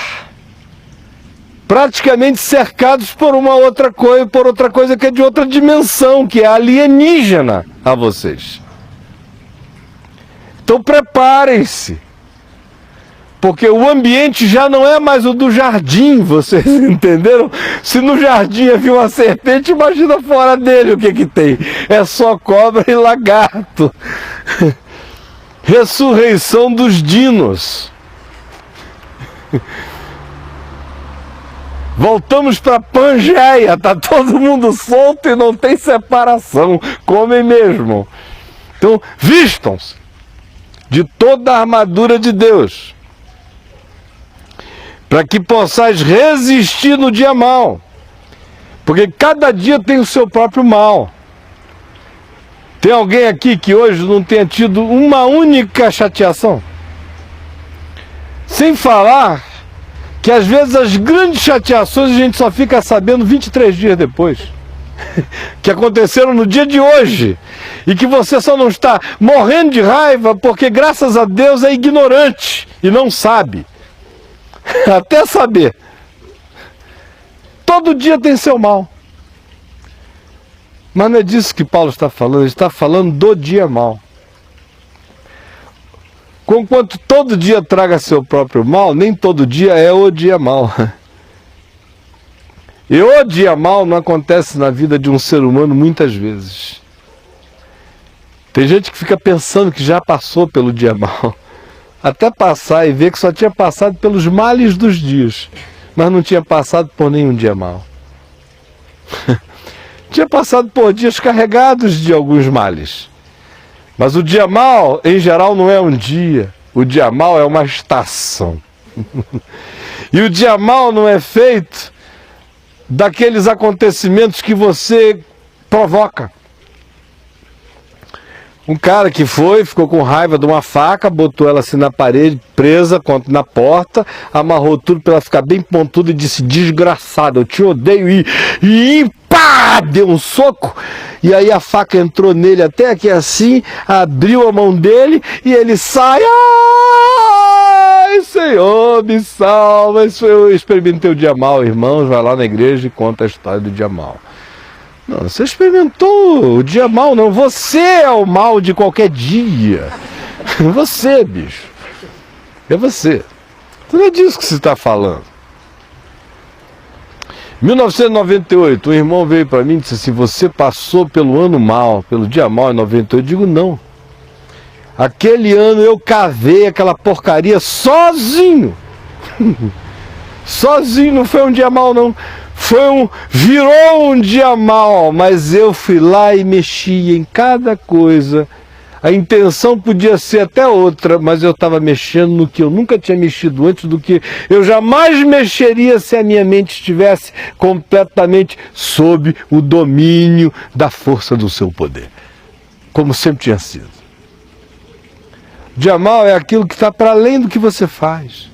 praticamente cercados por outra coisa que é de outra dimensão, que é alienígena a vocês. Então preparem-se, porque o ambiente já não é mais o do jardim, vocês entenderam? Se no jardim havia uma serpente, imagina fora dele o que tem. É só cobra e lagarto. Ressurreição dos dinos. Voltamos para Pangeia, tá todo mundo solto e não tem separação, comem mesmo. Então, vistam-se de toda a armadura de Deus, para que possais resistir no dia mau, porque cada dia tem o seu próprio mal. Tem alguém aqui que hoje não tenha tido uma única chateação? Sem falar que às vezes as grandes chateações a gente só fica sabendo 23 dias depois, que aconteceram no dia de hoje, e que você só não está morrendo de raiva porque graças a Deus é ignorante e não sabe, até saber. Todo dia tem seu mal. Mas não é disso que Paulo está falando, ele está falando do dia mau. Conquanto todo dia traga seu próprio mal, nem todo dia é o dia mau. E o dia mau não acontece na vida de um ser humano muitas vezes. Tem gente que fica pensando que já passou pelo dia mau, até passar e ver que só tinha passado pelos males dos dias, mas não tinha passado por nenhum dia mau. Tinha passado por dias carregados de alguns males. Mas o dia mau, em geral, não é um dia. O dia mau é uma estação. E o dia mau não é feito daqueles acontecimentos que você provoca. Um cara que ficou com raiva de uma faca, botou ela assim na parede, presa na porta, amarrou tudo para ela ficar bem pontuda e disse: desgraçado, eu te odeio, e pá, deu um soco, e aí a faca entrou nele até aqui assim, abriu a mão dele e ele sai: ai, Senhor, me salva. Isso eu experimentei o dia mau, irmãos, vai lá na igreja e conta a história do dia mau. Não, você experimentou o dia mau, não. Você é o mal de qualquer dia. Você, bicho. É você. Não é disso que você está falando. Em 1998, um irmão veio para mim e disse assim: você passou pelo ano mau, pelo dia mau em 98. Eu digo: não. Aquele ano eu cavei aquela porcaria sozinho. Sozinho, não foi um dia mau, não. Virou um dia mau, mas eu fui lá e mexi em cada coisa. A intenção podia ser até outra, mas eu estava mexendo no que eu nunca tinha mexido antes, do que eu jamais mexeria se a minha mente estivesse completamente sob o domínio da força do seu poder, como sempre tinha sido. Dia mau é aquilo que está para além do que você faz.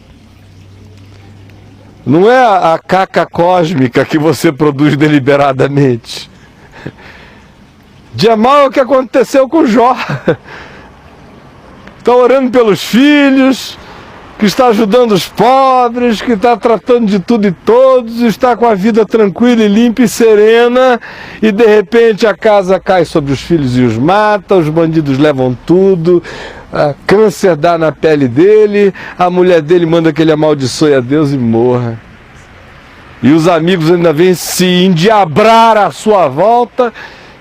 Não é a caca cósmica que você produz deliberadamente. Dia mau é o que aconteceu com Jó. Está orando pelos filhos, que está ajudando os pobres, que está tratando de tudo e todos, está com a vida tranquila e limpa e serena, e de repente a casa cai sobre os filhos e os mata, os bandidos levam tudo, câncer dá na pele dele, a mulher dele manda que ele amaldiçoe a Deus e morra. E os amigos ainda vêm se endiabrar à sua volta,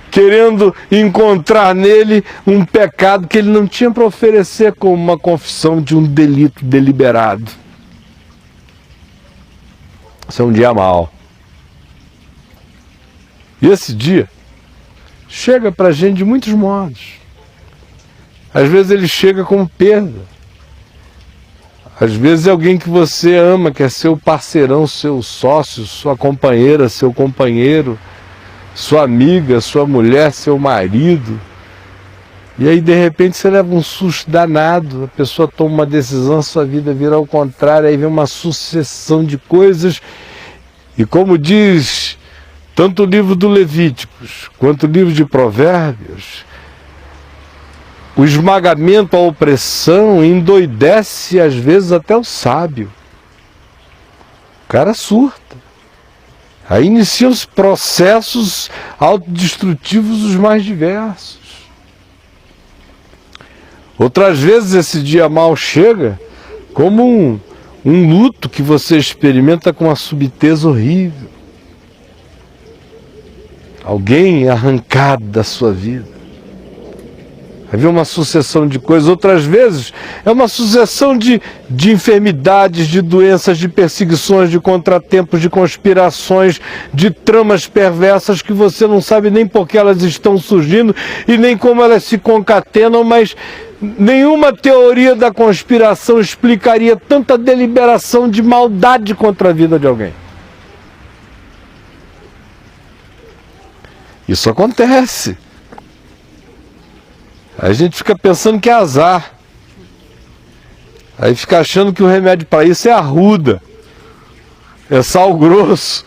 querendo encontrar nele um pecado que ele não tinha para oferecer, como uma confissão de um delito deliberado. Isso é um dia mau. E esse dia chega para a gente de muitos modos. Às vezes ele chega como perda. Às vezes é alguém que você ama, que é seu parceirão, seu sócio, sua companheira, seu companheiro, sua amiga, sua mulher, seu marido. E aí, de repente, você leva um susto danado, a pessoa toma uma decisão, a sua vida vira ao contrário, aí vem uma sucessão de coisas. E como diz tanto o livro do Levíticos, quanto o livro de Provérbios, o esmagamento, a opressão, endoidece às vezes até o sábio. O cara surta. Aí iniciam-se processos autodestrutivos os mais diversos. Outras vezes esse dia mal chega como um luto que você experimenta com uma subteza horrível. Alguém arrancado da sua vida. Havia uma sucessão de coisas. Outras vezes é uma sucessão de enfermidades, de doenças, de perseguições, de contratempos, de conspirações, de tramas perversas que você não sabe nem por que elas estão surgindo e nem como elas se concatenam, mas nenhuma teoria da conspiração explicaria tanta deliberação de maldade contra a vida de alguém. Isso acontece. Aí a gente fica pensando que é azar. Aí fica achando que o remédio para isso é arruda, é sal grosso.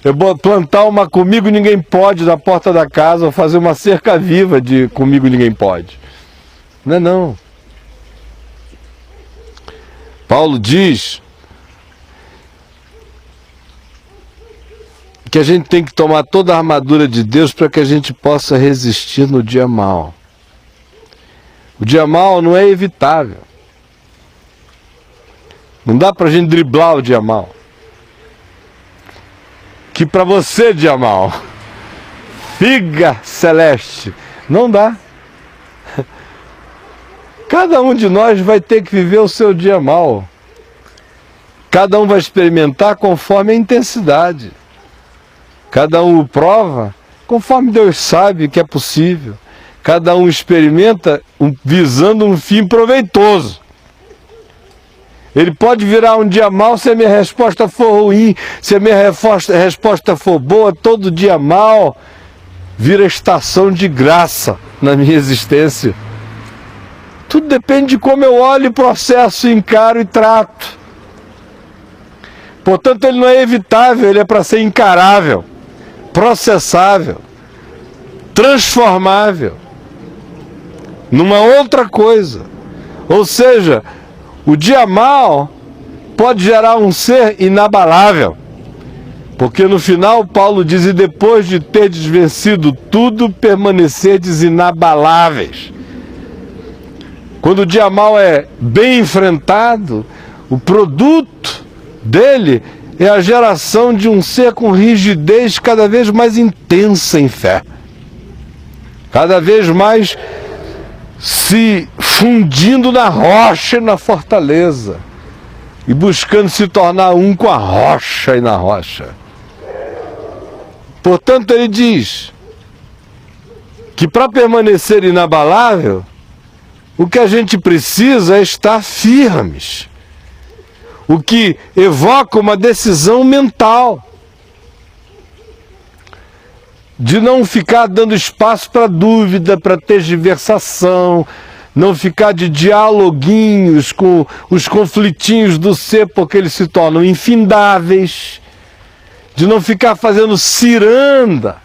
É plantar uma comigo ninguém pode na porta da casa, ou fazer uma cerca viva de comigo ninguém pode. Não é não. Paulo diz que a gente tem que tomar toda a armadura de Deus para que a gente possa resistir no dia mau. O dia mau não é evitável. Não dá para a gente driblar o dia mau. Que para você, dia mau, figa celeste, não dá. Cada um de nós vai ter que viver o seu dia mau. Cada um vai experimentar conforme a intensidade. Cada um o prova conforme Deus sabe que é possível. Cada um experimenta visando um fim proveitoso. Ele pode virar um dia mau se a minha resposta for ruim, se a minha resposta for boa, todo dia mau vira estação de graça na minha existência. Tudo depende de como eu olho o processo, encaro e trato. Portanto, ele não é evitável, ele é para ser encarável, processável, transformável numa outra coisa. Ou seja, o dia mau pode gerar um ser inabalável. Porque no final Paulo diz, e depois de terdes vencido tudo, permanecerdes inabaláveis. Quando o dia mau é bem enfrentado, o produto dele é a geração de um ser com rigidez cada vez mais intensa em fé. Cada vez mais se fundindo na rocha e na fortaleza. E buscando se tornar um com a rocha e na rocha. Portanto, ele diz que para permanecer inabalável, o que a gente precisa é estar firmes. O que evoca uma decisão mental. De não ficar dando espaço para dúvida, para tergiversação, não ficar de dialoguinhos com os conflitinhos do ser, porque eles se tornam infindáveis, de não ficar fazendo ciranda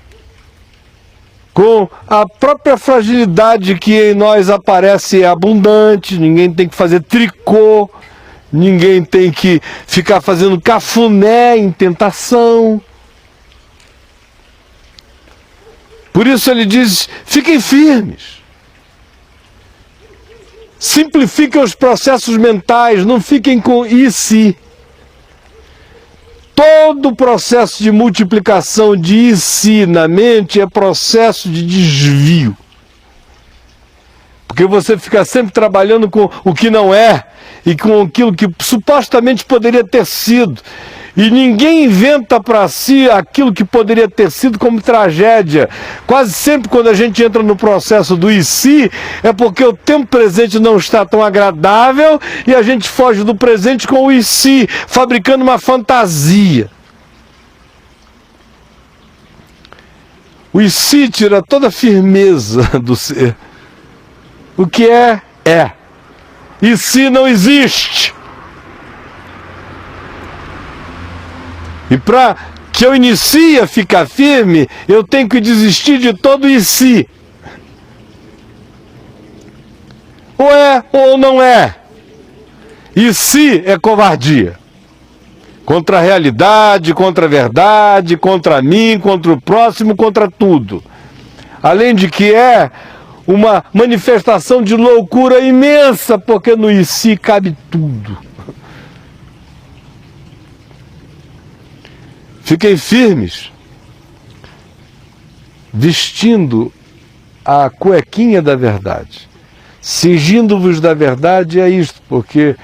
com a própria fragilidade que em nós aparece abundante. Ninguém tem que fazer tricô, ninguém tem que ficar fazendo cafuné em tentação. Por isso ele diz, fiquem firmes. Simplifiquem os processos mentais, não fiquem com e se. Todo o processo de multiplicação de e se na mente é processo de desvio. Porque você fica sempre trabalhando com o que não é e com aquilo que supostamente poderia ter sido. E ninguém inventa para si aquilo que poderia ter sido como tragédia. Quase sempre quando a gente entra no processo do e se, é porque o tempo presente não está tão agradável e a gente foge do presente com o e se, fabricando uma fantasia. O e se tira toda a firmeza do ser. O que é, é. E se não existe. E para que eu inicie a ficar firme, eu tenho que desistir de todo e se. Ou é ou não é. E se é covardia. Contra a realidade, contra a verdade, contra mim, contra o próximo, contra tudo. Além de que é uma manifestação de loucura imensa, porque no e se cabe tudo. Fiquem firmes, vestindo a cuequinha da verdade. Cingindo-vos da verdade é isto, porque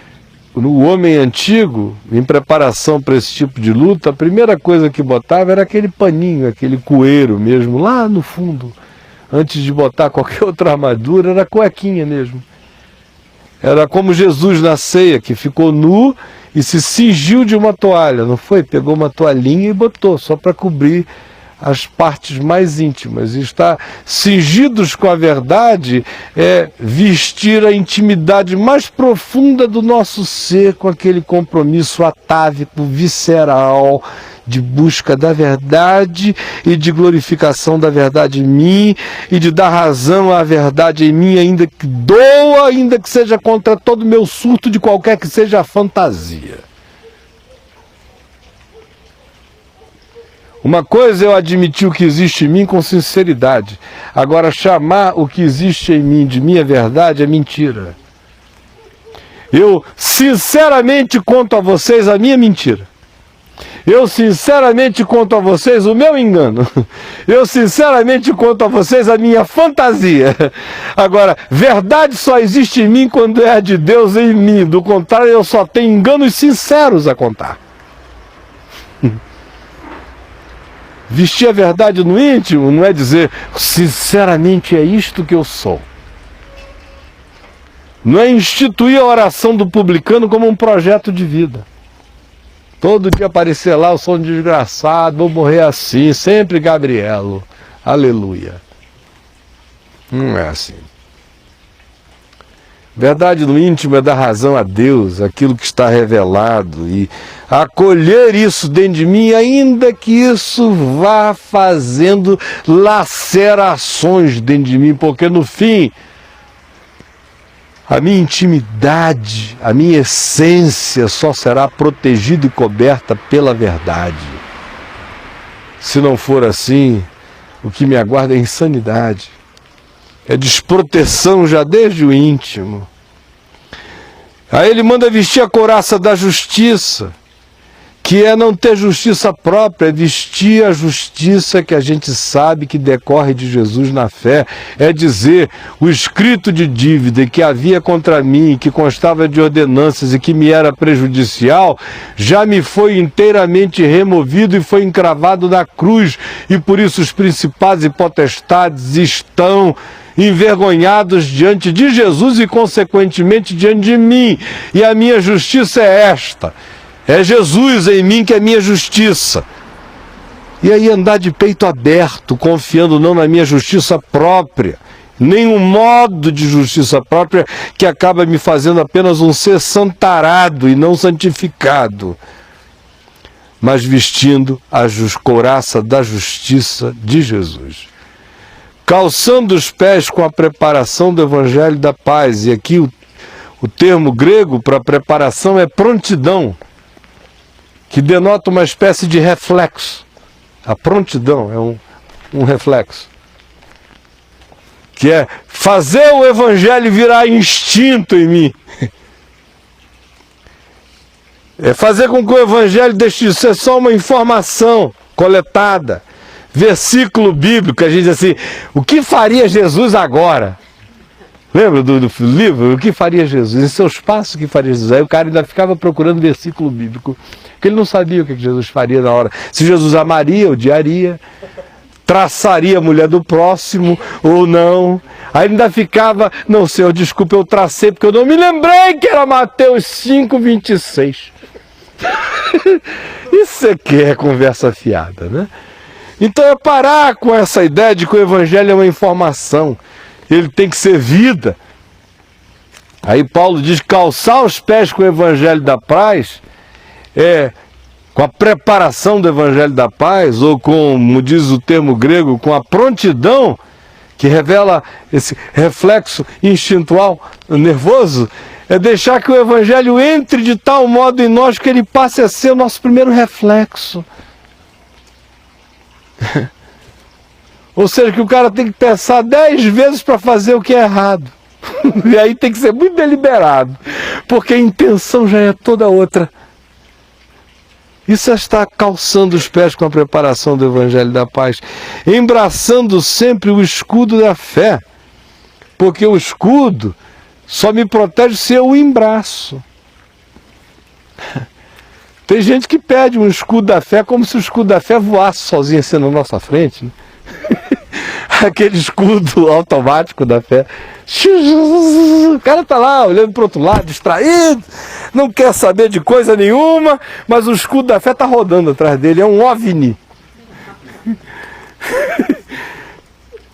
no homem antigo, em preparação para esse tipo de luta, a primeira coisa que botava era aquele paninho, aquele cueiro mesmo, lá no fundo. Antes de botar qualquer outra armadura, era a cuequinha mesmo. Era como Jesus na ceia, que ficou nu e se cingiu de uma toalha, não foi? Pegou uma toalhinha e botou, só para cobrir as partes mais íntimas. E estar cingidos com a verdade é vestir a intimidade mais profunda do nosso ser com aquele compromisso atávico, visceral, de busca da verdade e de glorificação da verdade em mim e de dar razão à verdade em mim, ainda que doa, ainda que seja contra todo o meu surto de qualquer que seja a fantasia. Uma coisa é eu admitir o que existe em mim com sinceridade. Agora, chamar o que existe em mim de minha verdade é mentira. Eu sinceramente conto a vocês a minha mentira. Eu sinceramente conto a vocês o meu engano. Eu sinceramente conto a vocês a minha fantasia. Agora, verdade só existe em mim quando é a de Deus em mim. Do contrário, eu só tenho enganos sinceros a contar. Vestir a verdade no íntimo não é dizer, sinceramente é isto que eu sou. Não é instituir a oração do publicano como um projeto de vida. Todo dia aparecer lá, eu sou um desgraçado, vou morrer assim, sempre Gabrielo. Aleluia. Não é assim. Verdade no íntimo é dar razão a Deus, aquilo que está revelado, e acolher isso dentro de mim, ainda que isso vá fazendo lacerações dentro de mim, porque no fim, a minha intimidade, a minha essência só será protegida e coberta pela verdade. Se não for assim, o que me aguarda é insanidade. É desproteção já desde o íntimo. Aí ele manda vestir a couraça da justiça, que é não ter justiça própria, é vestir a justiça que a gente sabe que decorre de Jesus na fé. É dizer, o escrito de dívida que havia contra mim, que constava de ordenanças e que me era prejudicial, já me foi inteiramente removido e foi encravado na cruz, e por isso os principados e potestades estão envergonhados diante de Jesus e consequentemente diante de mim. E a minha justiça é esta: é Jesus em mim que é minha justiça. E aí andar de peito aberto, confiando não na minha justiça própria, nem um modo de justiça própria que acaba me fazendo apenas um ser santarado e não santificado, mas vestindo a couraça da justiça de Jesus. Calçando os pés com a preparação do Evangelho da Paz. E aqui o termo grego para preparação é prontidão, que denota uma espécie de reflexo. A prontidão é um reflexo. Que é fazer o Evangelho virar instinto em mim. É fazer com que o Evangelho deixe de ser só uma informação coletada. Versículo bíblico, a gente diz assim, o que faria Jesus agora? Lembra do livro? O que faria Jesus? Em seus passos, o que faria Jesus? Aí o cara ainda ficava procurando versículo bíblico, porque ele não sabia o que Jesus faria na hora. Se Jesus amaria, odiaria, traçaria a mulher do próximo ou não. Aí ainda ficava, não, Senhor, desculpa, eu tracei, porque eu não me lembrei que era Mateus 5:26. Isso é que é conversa fiada, né? Então é parar com essa ideia de que o Evangelho é uma informação. Ele tem que ser vida. Aí Paulo diz que calçar os pés com o Evangelho da paz com a preparação do Evangelho da paz, ou como diz o termo grego, com a prontidão, que revela esse reflexo instintual nervoso, é deixar que o Evangelho entre de tal modo em nós que ele passe a ser o nosso primeiro reflexo. Ou seja, que o cara tem que pensar 10 vezes para fazer o que é errado. E aí tem que ser muito deliberado, porque a intenção já é toda outra. Isso é estar calçando os pés com a preparação do Evangelho da paz, embraçando sempre o escudo da fé, porque o escudo só me protege se eu o embraço. Tem gente que pede um escudo da fé como se o escudo da fé voasse sozinho assim na nossa frente, né? Aquele escudo automático da fé. O cara está lá olhando para o outro lado, distraído, não quer saber de coisa nenhuma, mas o escudo da fé está rodando atrás dele, é um OVNI.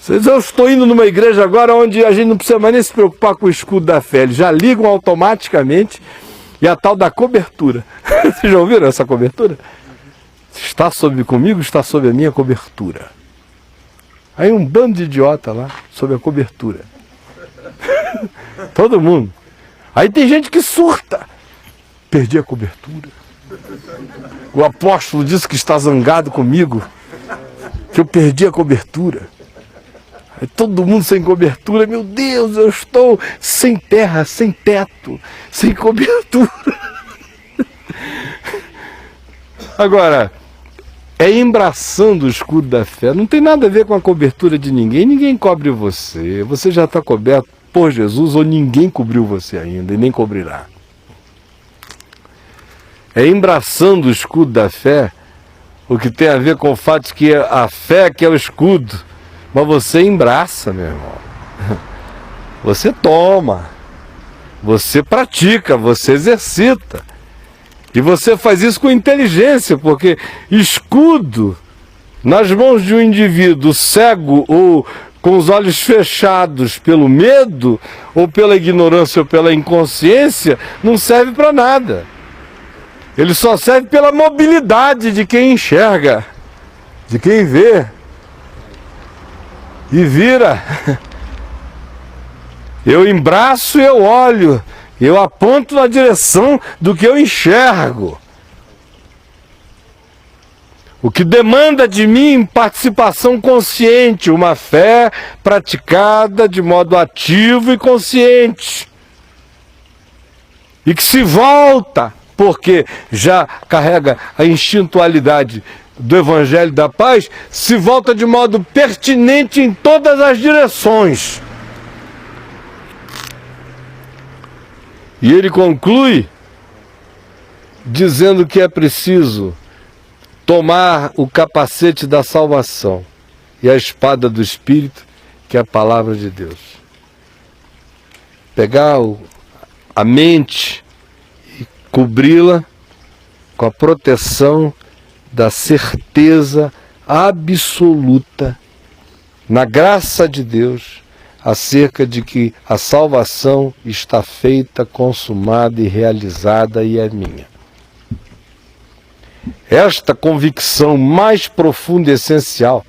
Eu estou indo numa igreja agora onde a gente não precisa mais nem se preocupar com o escudo da fé, eles já ligam automaticamente, e a tal da cobertura. Vocês já ouviram essa cobertura? Está comigo, está sob a minha cobertura. Aí um bando de idiota lá, sob a cobertura. Todo mundo. Aí tem gente que surta. Perdi a cobertura. O apóstolo disse que está zangado comigo, que eu perdi a cobertura. Aí todo mundo sem cobertura. Meu Deus, eu estou sem terra, sem teto, sem cobertura. Agora, é embraçando o escudo da fé. Não tem nada a ver com a cobertura de ninguém. Ninguém cobre você. Você já está coberto por Jesus, ou ninguém cobriu você ainda e nem cobrirá. É embraçando o escudo da fé, o que tem a ver com o fato de que a fé que é o escudo, mas você embraça, meu irmão. Você toma, você pratica, você exercita. E você faz isso com inteligência, porque escudo nas mãos de um indivíduo cego ou com os olhos fechados pelo medo, ou pela ignorância ou pela inconsciência, não serve para nada. Ele só serve pela mobilidade de quem enxerga, de quem vê e vira. Eu embraço e eu olho, eu aponto na direção do que eu enxergo. O que demanda de mim participação consciente, uma fé praticada de modo ativo e consciente. E que se volta, porque já carrega a instintualidade do Evangelho da Paz, se volta de modo pertinente em todas as direções. E ele conclui dizendo que é preciso tomar o capacete da salvação e a espada do Espírito, que é a palavra de Deus. Pegar a mente e cobri-la com a proteção da certeza absoluta, na graça de Deus, acerca de que a salvação está feita, consumada e realizada e é minha. Esta convicção mais profunda e essencial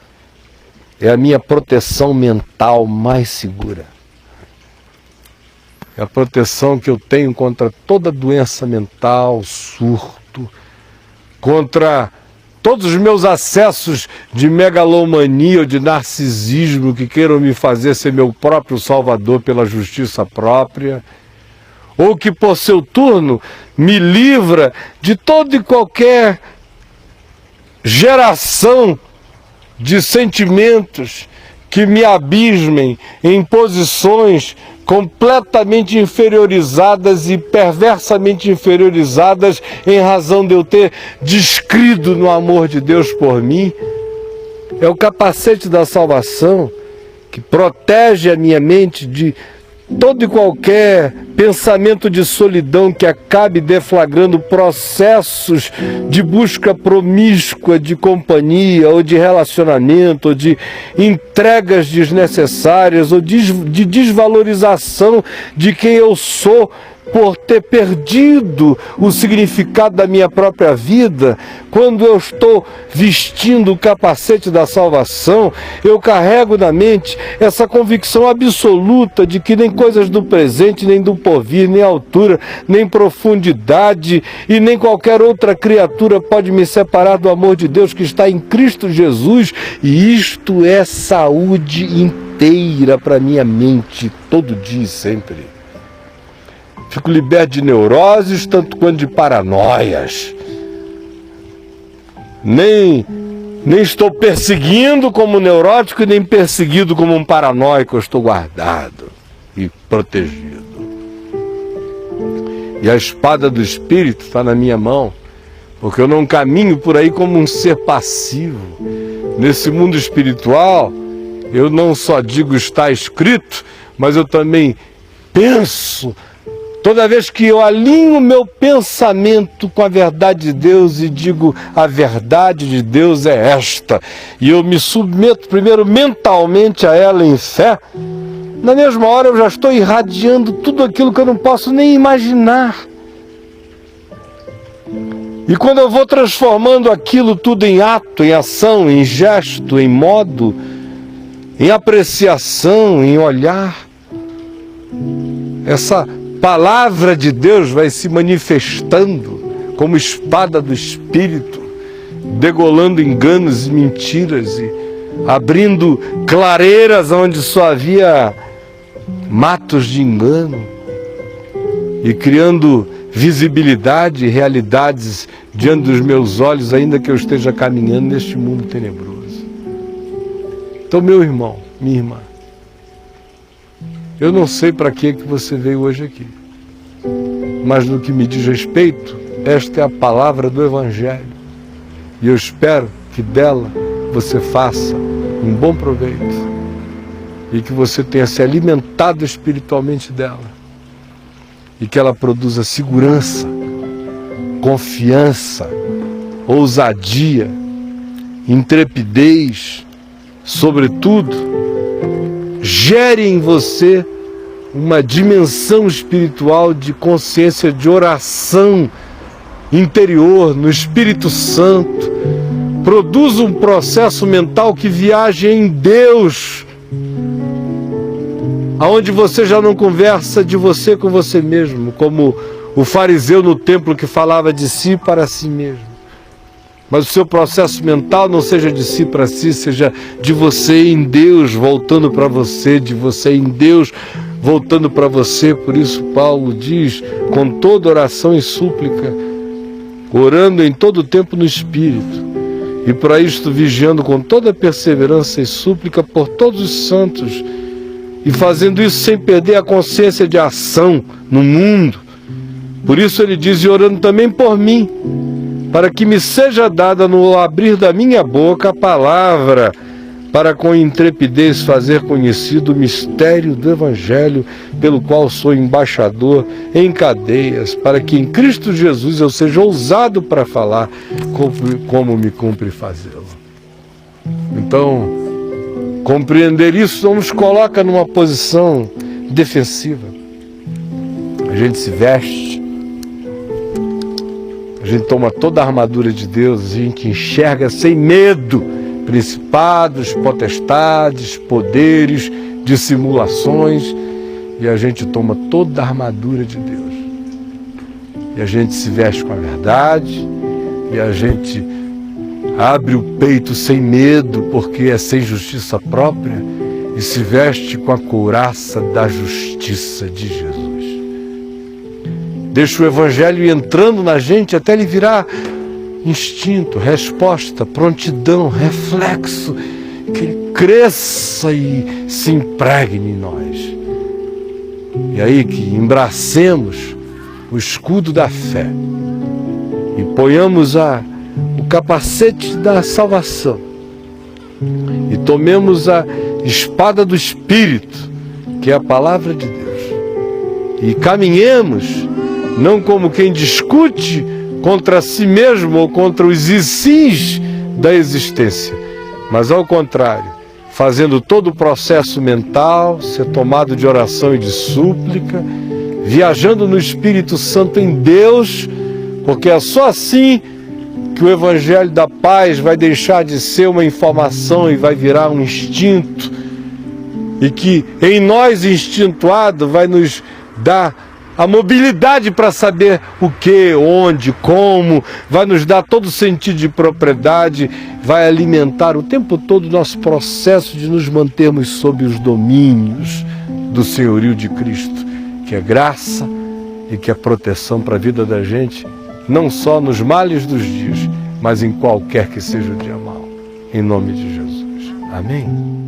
é a minha proteção mental mais segura. É a proteção que eu tenho contra toda doença mental, surto, contra todos os meus acessos de megalomania ou de narcisismo que queiram me fazer ser meu próprio salvador pela justiça própria, ou que por seu turno me livra de toda e qualquer geração de sentimentos que me abismem em posições completamente inferiorizadas e perversamente inferiorizadas em razão de eu ter descrido no amor de Deus por mim. É o capacete da salvação que protege a minha mente de todo e qualquer pensamento de solidão que acabe deflagrando processos de busca promíscua de companhia, ou de relacionamento, ou de entregas desnecessárias, ou de desvalorização de quem eu sou, por ter perdido o significado da minha própria vida. Quando eu estou vestindo o capacete da salvação, eu carrego na mente essa convicção absoluta de que nem coisas do presente, nem do porvir, nem altura, nem profundidade e nem qualquer outra criatura pode me separar do amor de Deus que está em Cristo Jesus, e isto é saúde inteira para minha mente, todo dia e sempre. Fico liberto de neuroses, tanto quanto de paranoias. Nem estou perseguindo como neurótico e nem perseguido como um paranoico. Eu estou guardado e protegido. E a espada do Espírito está na minha mão, porque eu não caminho por aí como um ser passivo. Nesse mundo espiritual, eu não só digo está escrito, mas eu também penso. Toda vez que eu alinho meu pensamento com a verdade de Deus e digo a verdade de Deus é esta, e eu me submeto primeiro mentalmente a ela em fé, na mesma hora eu já estou irradiando tudo aquilo que eu não posso nem imaginar. E quando eu vou transformando aquilo tudo em ato, em ação, em gesto, em modo, em apreciação, em olhar, essa palavra de Deus vai se manifestando como espada do Espírito, degolando enganos e mentiras e abrindo clareiras onde só havia matos de engano e criando visibilidade e realidades diante dos meus olhos, ainda que eu esteja caminhando neste mundo tenebroso. Então, meu irmão, minha irmã, eu não sei para que você veio hoje aqui, mas no que me diz respeito, esta é a palavra do Evangelho, e eu espero que dela você faça um bom proveito e que você tenha se alimentado espiritualmente dela e que ela produza segurança, confiança, ousadia, intrepidez, sobretudo, gere em você uma dimensão espiritual de consciência, de oração interior no Espírito Santo. Produza um processo mental que viaje em Deus, aonde você já não conversa de você com você mesmo, como o fariseu no templo que falava de si para si mesmo. Mas o seu processo mental não seja de si para si, seja de você em Deus, voltando para você, de você em Deus, voltando para você. Por isso Paulo diz, com toda oração e súplica, orando em todo tempo no Espírito, e para isto vigiando com toda perseverança e súplica por todos os santos, e fazendo isso sem perder a consciência de ação no mundo. Por isso ele diz, e orando também por mim, para que me seja dada no abrir da minha boca a palavra, para com intrepidez fazer conhecido o mistério do Evangelho, pelo qual sou embaixador em cadeias, para que em Cristo Jesus eu seja ousado para falar como me cumpre fazê-lo. Então, compreender isso não nos coloca numa posição defensiva. A gente se veste, a gente toma toda a armadura de Deus, a gente enxerga sem medo principados, potestades, poderes, dissimulações, e a gente toma toda a armadura de Deus. E a gente se veste com a verdade, e a gente abre o peito sem medo, porque é sem justiça própria, e se veste com a couraça da justiça de Jesus. Deixa o Evangelho ir entrando na gente até ele virar instinto, resposta, prontidão, reflexo, que ele cresça e se impregne em nós. E aí que embracemos o escudo da fé e ponhamos o capacete da salvação e tomemos a espada do Espírito, que é a palavra de Deus, e caminhemos não como quem discute contra si mesmo ou contra os e sins da existência, mas ao contrário, fazendo todo o processo mental ser tomado de oração e de súplica, viajando no Espírito Santo em Deus, porque é só assim que o Evangelho da Paz vai deixar de ser uma informação e vai virar um instinto, e que em nós instintuado vai nos dar a mobilidade para saber o que, onde, como, vai nos dar todo o sentido de propriedade, vai alimentar o tempo todo o nosso processo de nos mantermos sob os domínios do senhorio de Cristo, que é graça e que é proteção para a vida da gente, não só nos males dos dias, mas em qualquer que seja o dia mau. Em nome de Jesus. Amém?